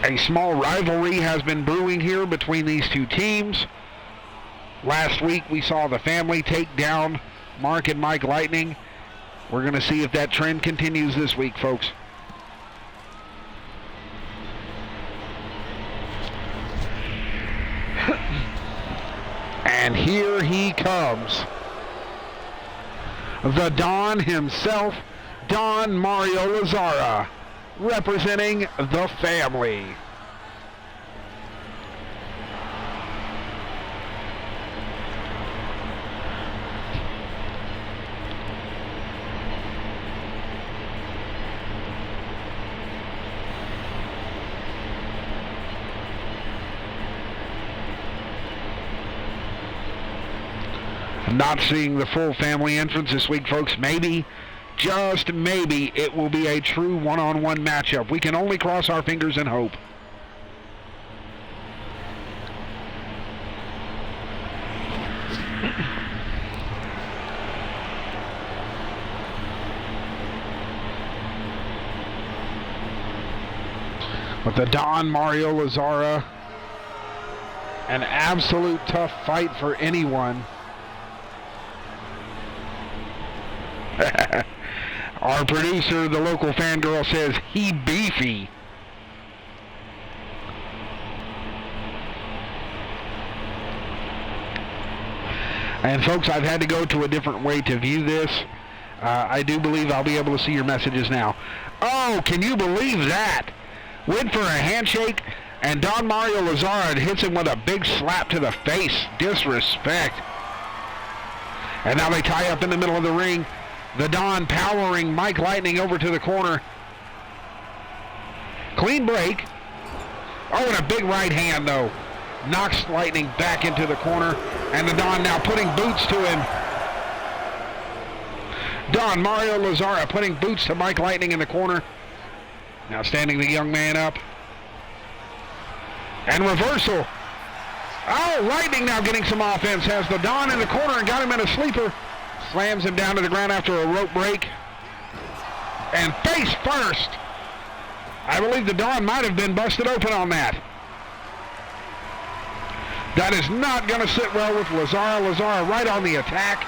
A small rivalry has been brewing here between these two teams. Last week we saw the family take down Mark and Mike Lightning. We're going to see if that trend continues this week, folks. And here he comes. The Don himself, Don Mario Lazara, representing the family. Not seeing the full family entrance this week, folks. Maybe, just maybe, it will be a true one-on-one matchup. We can only cross our fingers and hope. But the Don Mario Lazara, an absolute tough fight for anyone. Our producer, the local fangirl, says he beefy. And folks, I've had to go to a different way to view this. I do believe I'll be able to see your messages now. Oh, can you believe that? Went for a handshake, and Don Mario Lazara hits him with a big slap to the face. Disrespect. And now they tie up in the middle of the ring. The Don powering Mike Lightning over to the corner. Clean break. Oh, and a big right hand, though. Knocks Lightning back into the corner. And the Don now putting boots to him. Don Mario Lazara putting boots to Mike Lightning in the corner. Now standing the young man up. And reversal. Oh, Lightning now getting some offense. Has the Don in the corner and got him in a sleeper. Slams him down to the ground after a rope break. And face first. I believe the Don might have been busted open on that. That is not going to sit well with Lazara. Lazara right on the attack.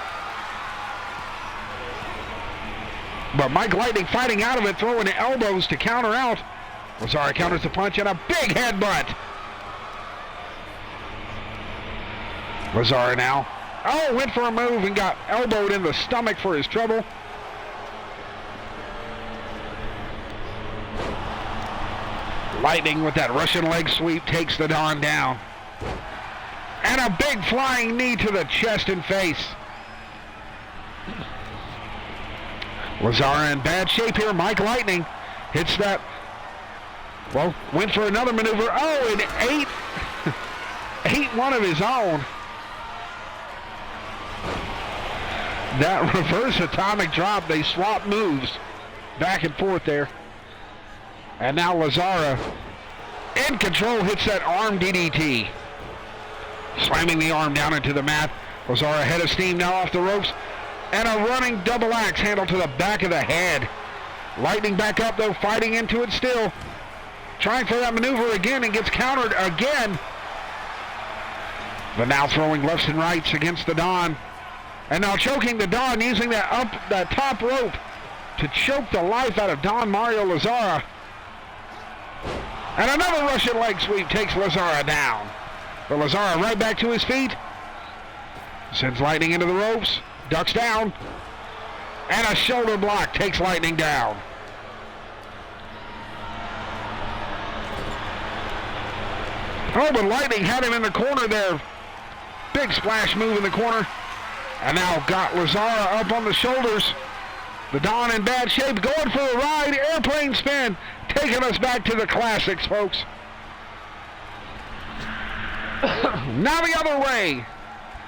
But Mike Lightning fighting out of it, throwing elbows to counter out. Lazara counters the punch and a big headbutt. Lazara now. Oh, went for a move and got elbowed in the stomach for his trouble. Lightning with that Russian leg sweep takes the Don down. And a big flying knee to the chest and face. Lazara in bad shape here. Mike Lightning hits that. Well, went for another maneuver. Oh, and ate one of his own. That reverse atomic drop, they swap moves back and forth there. And now Lazara in control hits that arm DDT. Slamming the arm down into the mat. Lazara head of steam now off the ropes. And a running double axe handle to the back of the head. Lightning back up though, fighting into it still. Trying for that maneuver again and gets countered again. But now throwing lefts and rights against the Don. And now choking the Don, using that top rope to choke the life out of Don Mario Lazara. And another Russian leg sweep takes Lazara down. But Lazara right back to his feet. Sends Lightning into the ropes. Ducks down. And a shoulder block takes Lightning down. Oh, but Lightning had him in the corner there. Big splash move in the corner. And now got Lazara up on the shoulders. The Don in bad shape, going for a ride. Airplane spin. Taking us back to the classics, folks. Now the other way.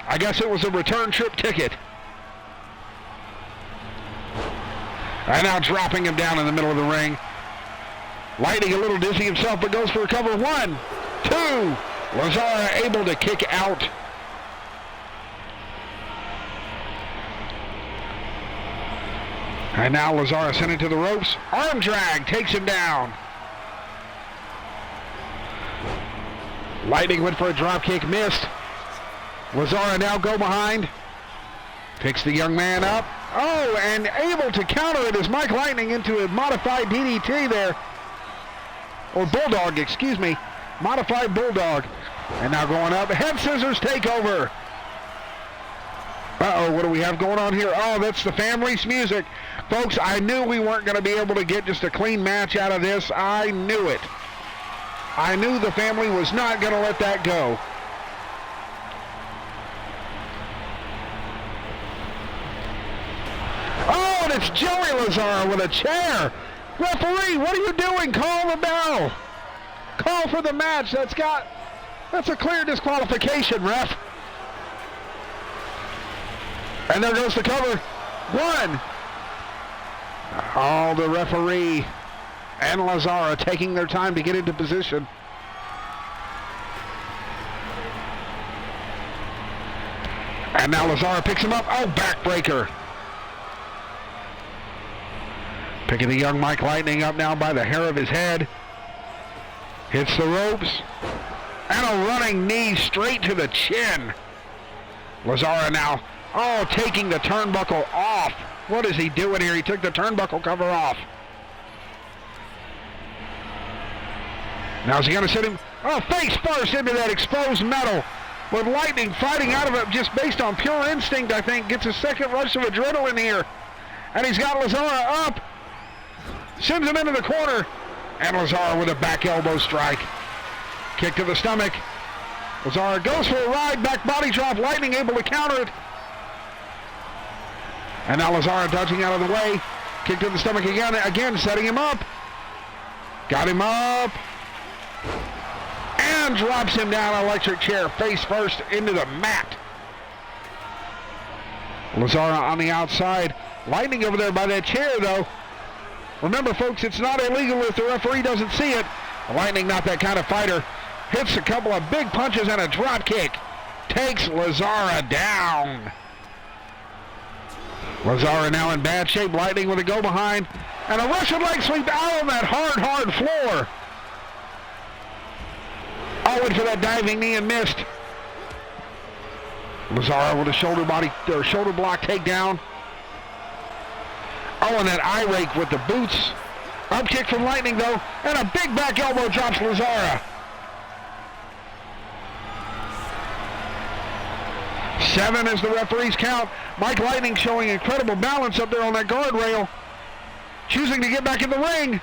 I guess it was a return trip ticket. And now dropping him down in the middle of the ring. Lightning a little dizzy himself, but goes for a cover. 1, 2. Lazara able to kick out. And now Lazara sent it to the ropes. Arm drag takes him down. Lightning went for a drop kick, missed. Lazara now go behind. Picks the young man up. Oh, and able to counter it is Mike Lightning into a modified DDT there. Or Bulldog, excuse me. Modified Bulldog. And now going up. Head scissors takeover. Uh-oh, what do we have going on here? Oh, that's the family's music. Folks, I knew we weren't going to be able to get just a clean match out of this. I knew it. I knew the family was not going to let that go. Oh, and it's Joey Lazara with a chair. Referee, what are you doing? Call the bell. Call for the match. That's a clear disqualification, ref. And there goes the cover. 1. Oh, the referee and Lazara taking their time to get into position. And now Lazara picks him up. Oh, backbreaker. Picking the young Mike Lightning up now by the hair of his head. Hits the ropes. And a running knee straight to the chin. Lazara now, taking the turnbuckle off. What is he doing here? He took the turnbuckle cover off. Now is he going to send him, face first into that exposed metal. With Lightning fighting out of it just based on pure instinct, I think. Gets a second rush of adrenaline here. And he's got Lazara up. Sends him into the corner. And Lazara with a back elbow strike. Kick to the stomach. Lazara goes for a ride, back body drop. Lightning able to counter it. And now Lazara dodging out of the way. Kick to the stomach again setting him up. Got him up. And drops him down, electric chair, face first into the mat. Lazara on the outside. Lightning over there by that chair, though. Remember, folks, it's not illegal if the referee doesn't see it. Lightning, not that kind of fighter. Hits a couple of big punches and a drop kick. Takes Lazara down. Lazara now in bad shape. Lightning with a go behind. And a Russian leg sweep out on that hard floor. Oh, went for that diving knee and missed. Lazara with a shoulder block takedown. Oh, and that eye rake with the boots. Up kick from Lightning, though. And a big back elbow drops Lazara. 7 is the referee's count. Mike Lightning showing incredible balance up there on that guardrail. Choosing to get back in the ring.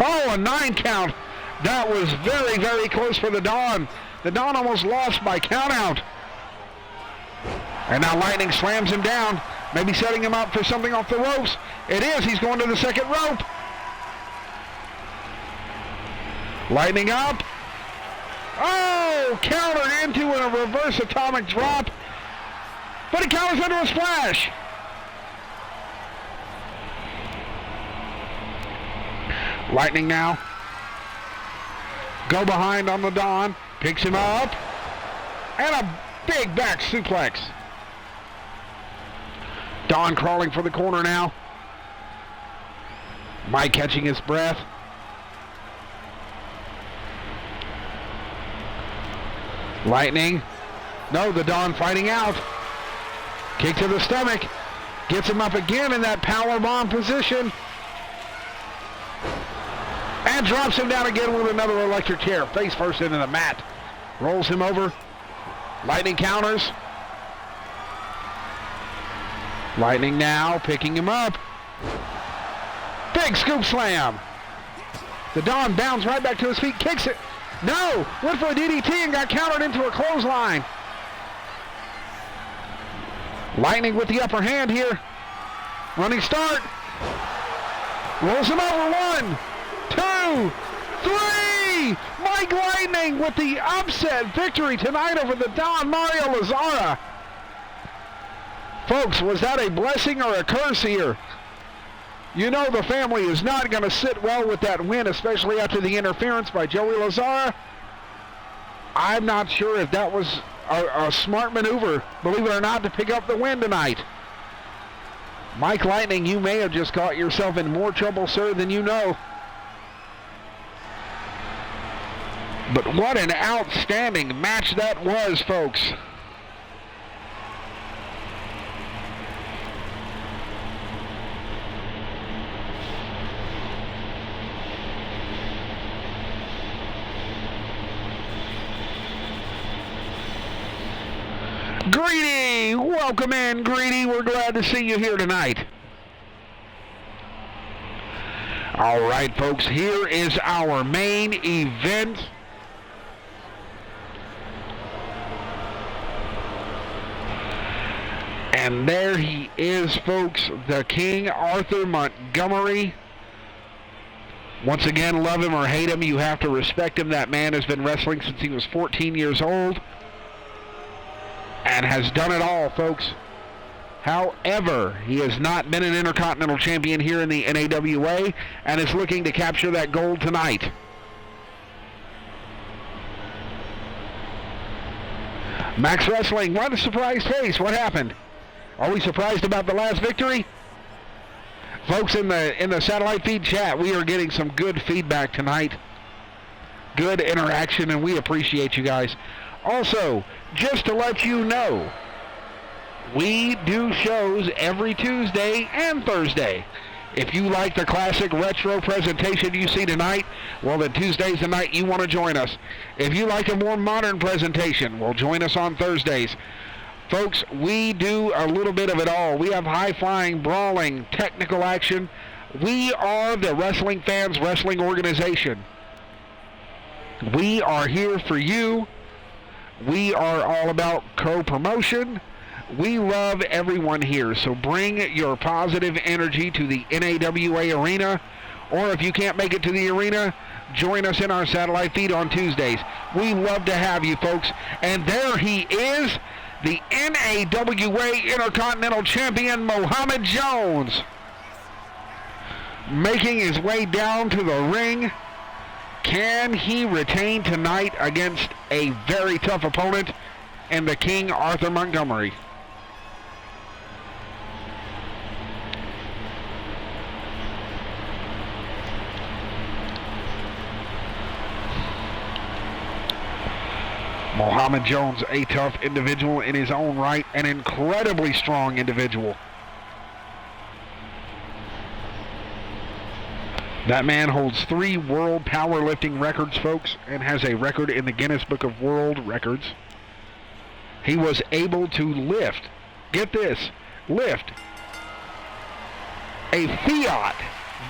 Oh, a 9 count. That was very, very close for the Dawn. The Dawn almost lost by count out. And now Lightning slams him down. Maybe setting him up for something off the ropes. It is. He's going to the second rope. Lightning up. Oh, countered into a reverse atomic drop. But he counters into a splash. Lightning now. Go behind on the Dawn. Picks him up. And a big back suplex. Dawn crawling for the corner now. Mike catching his breath. Lightning. No, the Dawn fighting out. Kick to the stomach. Gets him up again in that powerbomb position. And drops him down again with another electric chair. Face first into the mat. Rolls him over. Lightning counters. Lightning now picking him up. Big scoop slam. The Dawn bounds right back to his feet. Kicks it. No! Went for a DDT and got countered into a clothesline. Lightning with the upper hand here. Running start. Rolls him over. 1, 2, 3! Mike Lightning with the upset victory tonight over the Dawn, Mario Lazara. Folks, was that a blessing or a curse here? You know the family is not going to sit well with that win, especially after the interference by Joey Lazara. I'm not sure if that was a smart maneuver, believe it or not, to pick up the win tonight. Mike Lightning, you may have just got yourself in more trouble, sir, than you know. But what an outstanding match that was, folks. Greedy, welcome in, Greedy. We're glad to see you here tonight. All right, folks, here is our main event. And there he is, folks, the King, Arthur Montgomery. Once again, love him or hate him, you have to respect him. That man has been wrestling since he was 14 years old. And has done it all, folks. However, he has not been an Intercontinental Champion here in the N.A.W.A. and is looking to capture that gold tonight. Max Wrestling, what a surprise face. What happened? Are we surprised about the last victory? Folks, in the satellite feed chat, we are getting some good feedback tonight. Good interaction, and we appreciate you guys. Also, just to let you know, we do shows every Tuesday and Thursday. If you like the classic retro presentation you see tonight, well, then Tuesday's the night you want to join us. If you like a more modern presentation, well, join us on Thursdays. Folks, we do a little bit of it all. We have high-flying, brawling, technical action. We are the Wrestling Fans Wrestling Organization. We are here for you. We are all about co-promotion. We love everyone here, so bring your positive energy to the N.A.W.A. arena, or if you can't make it to the arena, join us in our satellite feed on Tuesdays. We love to have you, folks. And there he is, the N.A.W.A. Intercontinental Champion, Mohammed Jones, making his way down to the ring. Can he retain tonight against a very tough opponent and the King, Arthur Montgomery. Muhammad Jones, a tough individual in his own right, an incredibly strong individual. That man holds 3 world powerlifting records, folks, and has a record in the Guinness Book of World Records. He was able to lift, get this, lift a Fiat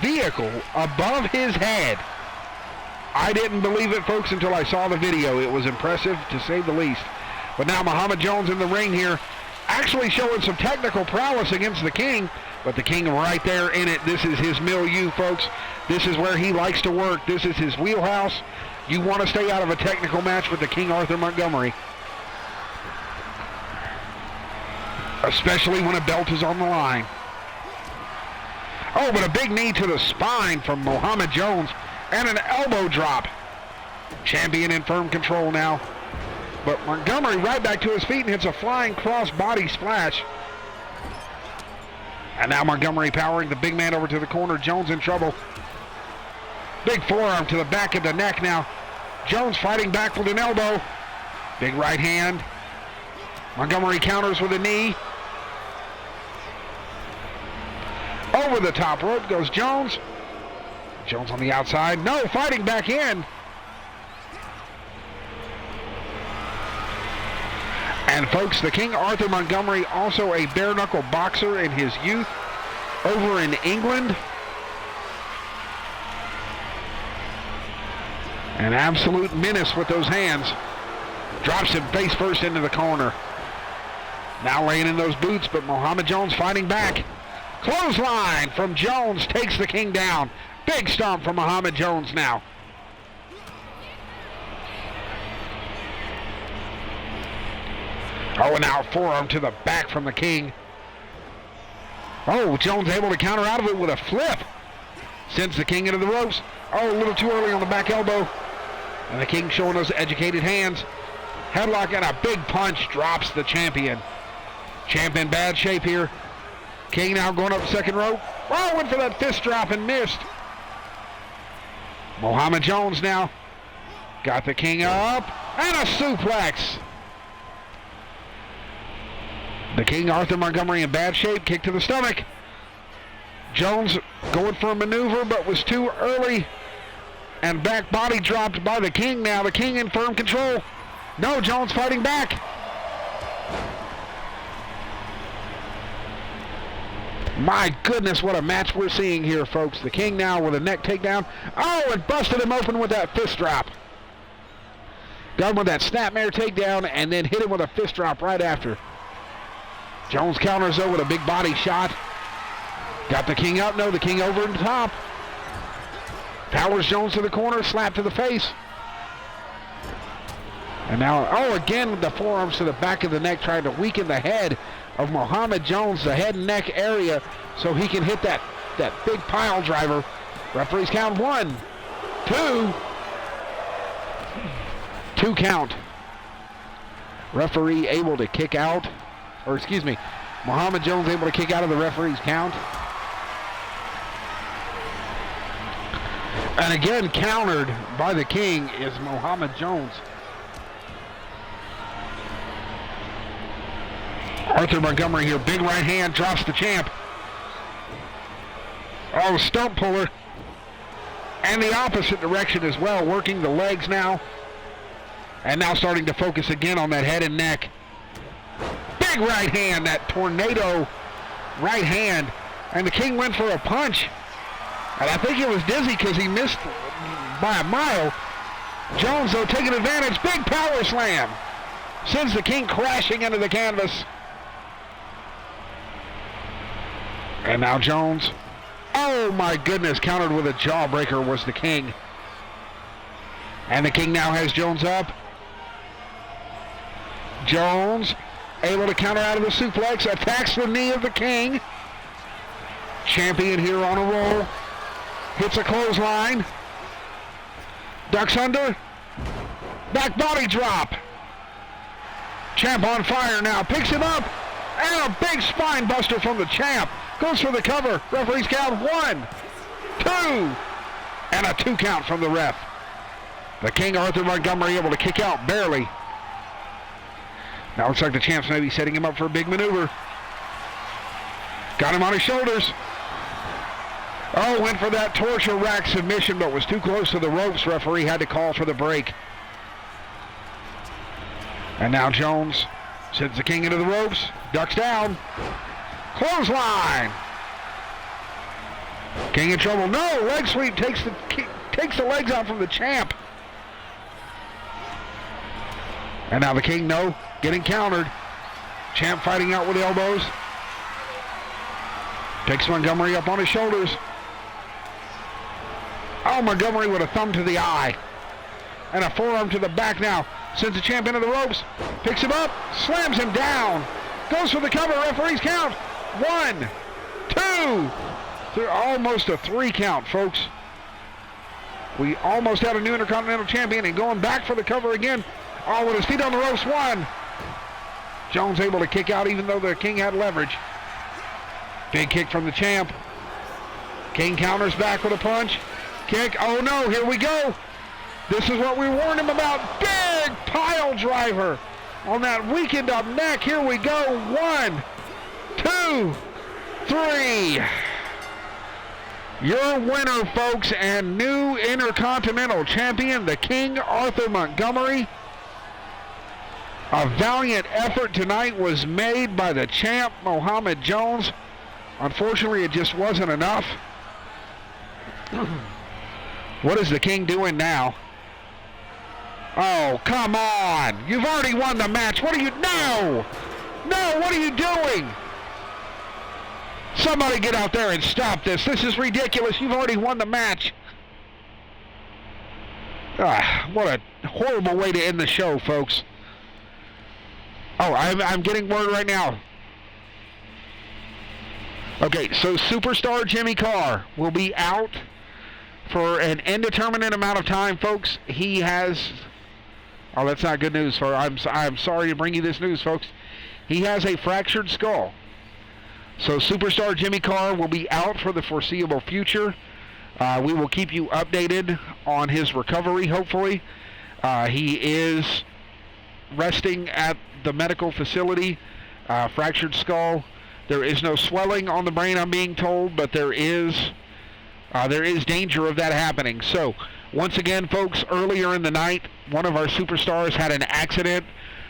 vehicle above his head. I didn't believe it, folks, until I saw the video. It was impressive, to say the least. But now Muhammad Jones in the ring here, actually showing some technical prowess against the King, but the King right there in it. This is his milieu, folks. This is where he likes to work. This is his wheelhouse. You want to stay out of a technical match with the King, Arthur Montgomery, especially when a belt is on the line. Oh, but a big knee to the spine from Muhammad Jones and an elbow drop. Champion in firm control now. But Montgomery right back to his feet and hits a flying cross-body splash. And now Montgomery powering the big man over to the corner. Jones in trouble. Big forearm to the back of the neck now. Jones fighting back with an elbow. Big right hand. Montgomery counters with a knee. Over the top rope goes Jones. Jones on the outside. No, fighting back in. And folks, the King, Arthur Montgomery, also a bare-knuckle boxer in his youth over in England. An absolute menace with those hands. Drops him face first into the corner. Now laying in those boots, but Muhammad Jones fighting back. Clothesline from Jones takes the King down. Big stomp from Muhammad Jones now. Oh, and now forearm to the back from the King. Oh, Jones able to counter out of it with a flip. Sends the King into the ropes. Oh, a little too early on the back elbow. And the King showing those educated hands. Headlock and a big punch drops the champion. Champ in bad shape here. King now going up the second rope. Oh, went for that fist drop and missed. Muhammad Jones now got the King up and a suplex. The King, Arthur Montgomery, in bad shape. Kick to the stomach. Jones going for a maneuver, but was too early. And back body dropped by the King now. The King in firm control. No, Jones fighting back. My goodness, what a match we're seeing here, folks. The King now with a neck takedown. Oh, and busted him open with that fist drop. Got him with that snapmare takedown and then hit him with a fist drop right after. Jones counters though with a big body shot. Got the King up. No, the King over the top. Powers Jones to the corner. Slap to the face. And now, oh, again with the forearms to the back of the neck, trying to weaken the head of Muhammad Jones, the head and neck area, so he can hit that big pile driver. Referees count 1, 2. 2 count. Referee able to kick out, or excuse me, Muhammad Jones able to kick out of the referee's count. And again, countered by the King is Muhammad Jones. Arthur Montgomery here, big right hand, drops the champ. Oh, stump puller. And the opposite direction as well, working the legs now. And now starting to focus again on that head and neck. Big right hand, that tornado right hand. And the King went for a punch. And I think it was dizzy because he missed by a mile. Jones, though, taking advantage. Big power slam. Sends the King crashing into the canvas. And now Jones. Oh, my goodness. Countered with a jawbreaker was the King. And the King now has Jones up. Jones able to counter out of the suplex. Attacks the knee of the King. Champion here on a roll. Hits a clothesline. Ducks under. Back body drop. Champ on fire now. Picks him up. And a big spine buster from the Champ. Goes for the cover. Referee's count 1, 2. And a 2 count from the ref. The King, Arthur Montgomery, able to kick out barely. Now looks like the Champ's maybe setting him up for a big maneuver. Got him on his shoulders. Oh, went for that torture rack submission, but was too close to the ropes. Referee had to call for the break. And now Jones sends the King into the ropes. Ducks down. Clothesline. King in trouble. No, leg sweep takes the legs out from the Champ. And now the King, no, getting countered. Champ fighting out with elbows. Takes Montgomery up on his shoulders. Oh, Montgomery with a thumb to the eye. And a forearm to the back now. Sends the Champ into the ropes. Picks him up. Slams him down. Goes for the cover. Referee's count. 1, 2. Almost a 3 count, folks. We almost had a new Intercontinental Champion, and going back for the cover again. Oh, with his feet on the ropes. 1. Jones able to kick out even though the King had leverage. Big kick from the Champ. King counters back with a punch. Kick. Oh no, here we go. This is what we warned him about. Big pile driver on that weakened up neck. Here we go. 1, 2, 3. Your winner, folks, and new Intercontinental Champion, the King, Arthur Montgomery. A valiant effort tonight was made by the Champ, Mohammed Jones. Unfortunately, it just wasn't enough. What is the King doing now? Oh, come on. You've already won the match. What are you... No! No, what are you doing? Somebody get out there and stop this. This is ridiculous. You've already won the match. What a horrible way to end the show, folks. Oh, I'm getting word right now. Okay, so Superstar Jimmy Carr will be out for an indeterminate amount of time, folks. He has... Oh, that's not good news. I'm sorry to bring you this news, folks. He has a fractured skull. So Superstar Jimmy Carr will be out for the foreseeable future. We will keep you updated on his recovery, hopefully. He is resting at the medical facility. Fractured skull. There is no swelling on the brain, I'm being told, but there is danger of that happening. So, once again, folks, earlier in the night, one of our superstars had an accident.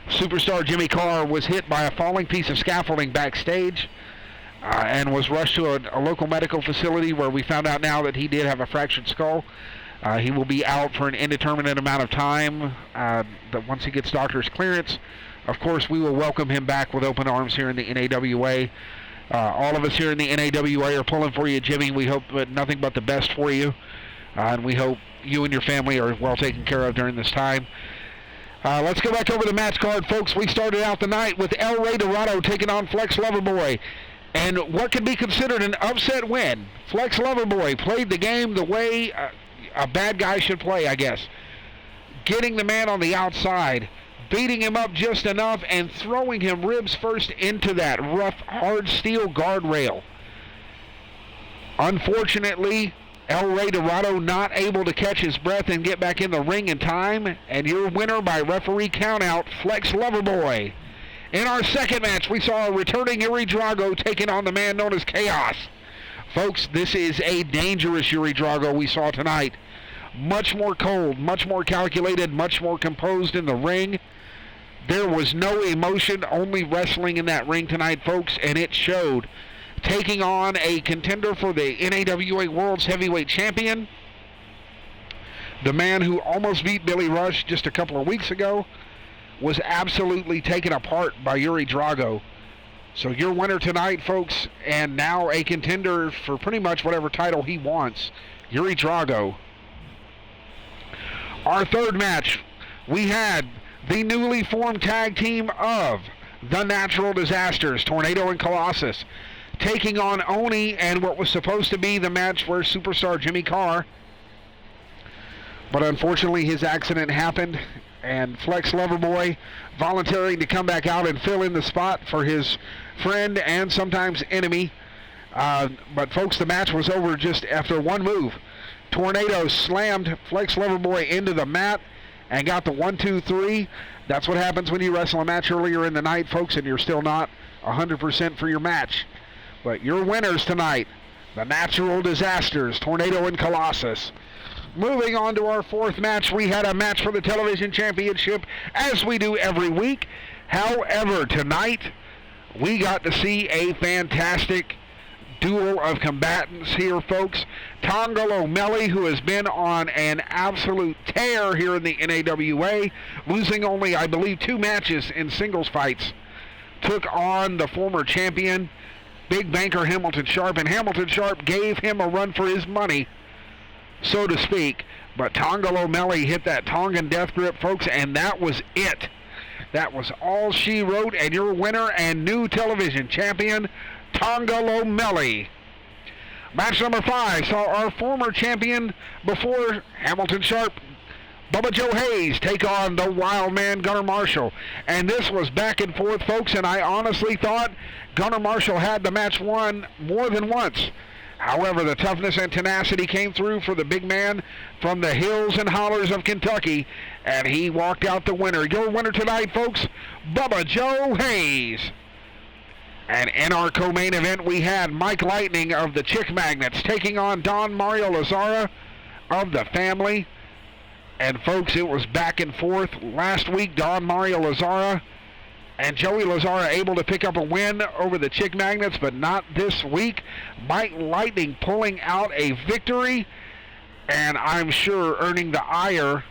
Superstar Jimmy Carr was hit by a falling piece of scaffolding backstage and was rushed to a local medical facility where we found out now that he did have a fractured skull. He will be out for an indeterminate amount of time. That once he gets doctor's clearance, of course, we will welcome him back with open arms here in the N.A.W.A. All of us here in the N.A.W.A. are pulling for you, Jimmy. We hope nothing but the best for you. And we hope you and your family are well taken care of during this time. Let's go back over the match card, folks. We started out the night with El Dorado taking on Flex Loverboy. And what could be considered an upset win. Flex Loverboy played the game the way a bad guy should play, I guess. Getting the man on the outside, beating him up just enough, and throwing him ribs first into that rough, hard steel guardrail. Unfortunately, El Dorado not able to catch his breath and get back in the ring in time, and your winner by referee countout, Flex Loverboy. In our second match, we saw a returning Yuri Drago taking on the man known as Chaos. Folks, this is a dangerous Yuri Drago we saw tonight. Much more cold, much more calculated, much more composed in the ring. There was no emotion, only wrestling in that ring tonight, folks, and it showed. Taking on a contender for the N.A.W.A. World's Heavyweight Champion. The man who almost beat Billy Rush just a couple of weeks ago was absolutely taken apart by Yuri Drago. So your winner tonight, folks, and now a contender for pretty much whatever title he wants, Yuri Drago. Our third match, we had the newly formed tag team of the Natural Disasters, Tornado and Colossus, taking on Oni and what was supposed to be the match where Superstar Jimmy Carr, but unfortunately his accident happened and Flex Loverboy volunteering to come back out and fill in the spot for his friend and sometimes enemy. But folks, the match was over just after one move. Tornado slammed Flex Loverboy into the mat and got the 1-2-3. That's what happens when you wrestle a match earlier in the night, folks, and you're still not 100% for your match. But your winners tonight, the Natural Disasters, Tornado and Colossus. Moving on to our fourth match, we had a match for the television championship, as we do every week. However, tonight, we got to see a fantastic duel of combatants here, folks. Tonga O'Malley, who has been on an absolute tear here in the N.A.W.A., losing only, I believe, 2 matches in singles fights, took on the former champion, Big Banker Hamilton Sharp, and Hamilton Sharp gave him a run for his money, so to speak. But Tonga O'Malley hit that Tongan death grip, folks, and that was it. That was all she wrote, and your winner and new television champion, Tonga O'Malley. Match number 5 saw our former champion before Hamilton Sharp, Bubba Joe Hayes, take on the wild man Gunnar Marshall. And this was back and forth, folks, and I honestly thought Gunnar Marshall had the match won more than once. However, the toughness and tenacity came through for the big man from the hills and hollers of Kentucky, and he walked out the winner. Your winner tonight, folks, Bubba Joe Hayes. And in our co-main event, we had Mike Lightning of the Chick Magnets taking on Don Mario Lazara of the Family. And folks, it was back and forth. Last week, Don Mario Lazara and Joey Lazara able to pick up a win over the Chick Magnets, but not this week. Mike Lightning pulling out a victory, and I'm sure earning the ire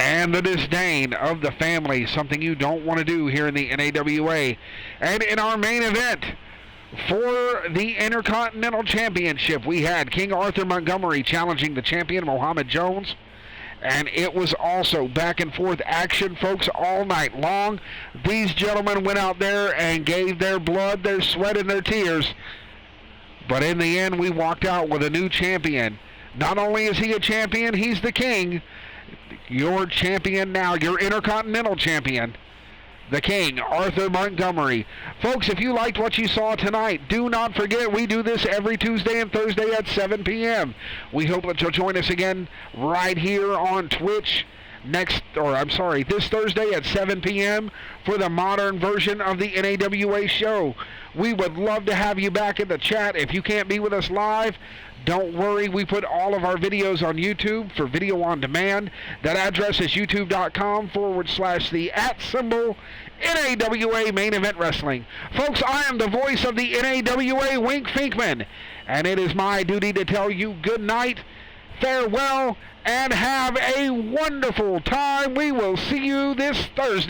and the disdain of the Family, something you don't want to do here in the N.A.W.A. And in our main event for the Intercontinental Championship, we had King Arthur Montgomery challenging the champion Mohammed Jones. And it was also back and forth action, folks, all night long. These gentlemen went out there and gave their blood, their sweat, and their tears. But in the end, we walked out with a new champion. Not only is he a champion, he's the king. Your champion now, your Intercontinental Champion, the King, Arthur Montgomery. Folks, if you liked what you saw tonight, do not forget we do this every Tuesday and Thursday at 7 p.m. We hope that you'll join us again right here on Twitch this Thursday at 7 p.m. for the modern version of the N.A.W.A. show. We would love to have you back in the chat. If you can't be with us live, don't worry, we put all of our videos on YouTube for video on demand. That address is youtube.com/the @NAWA Main Event Wrestling. Folks, I am the voice of the N.A.W.A. Wink Finkman, and it is my duty to tell you good night, farewell, and have a wonderful time. We will see you this Thursday.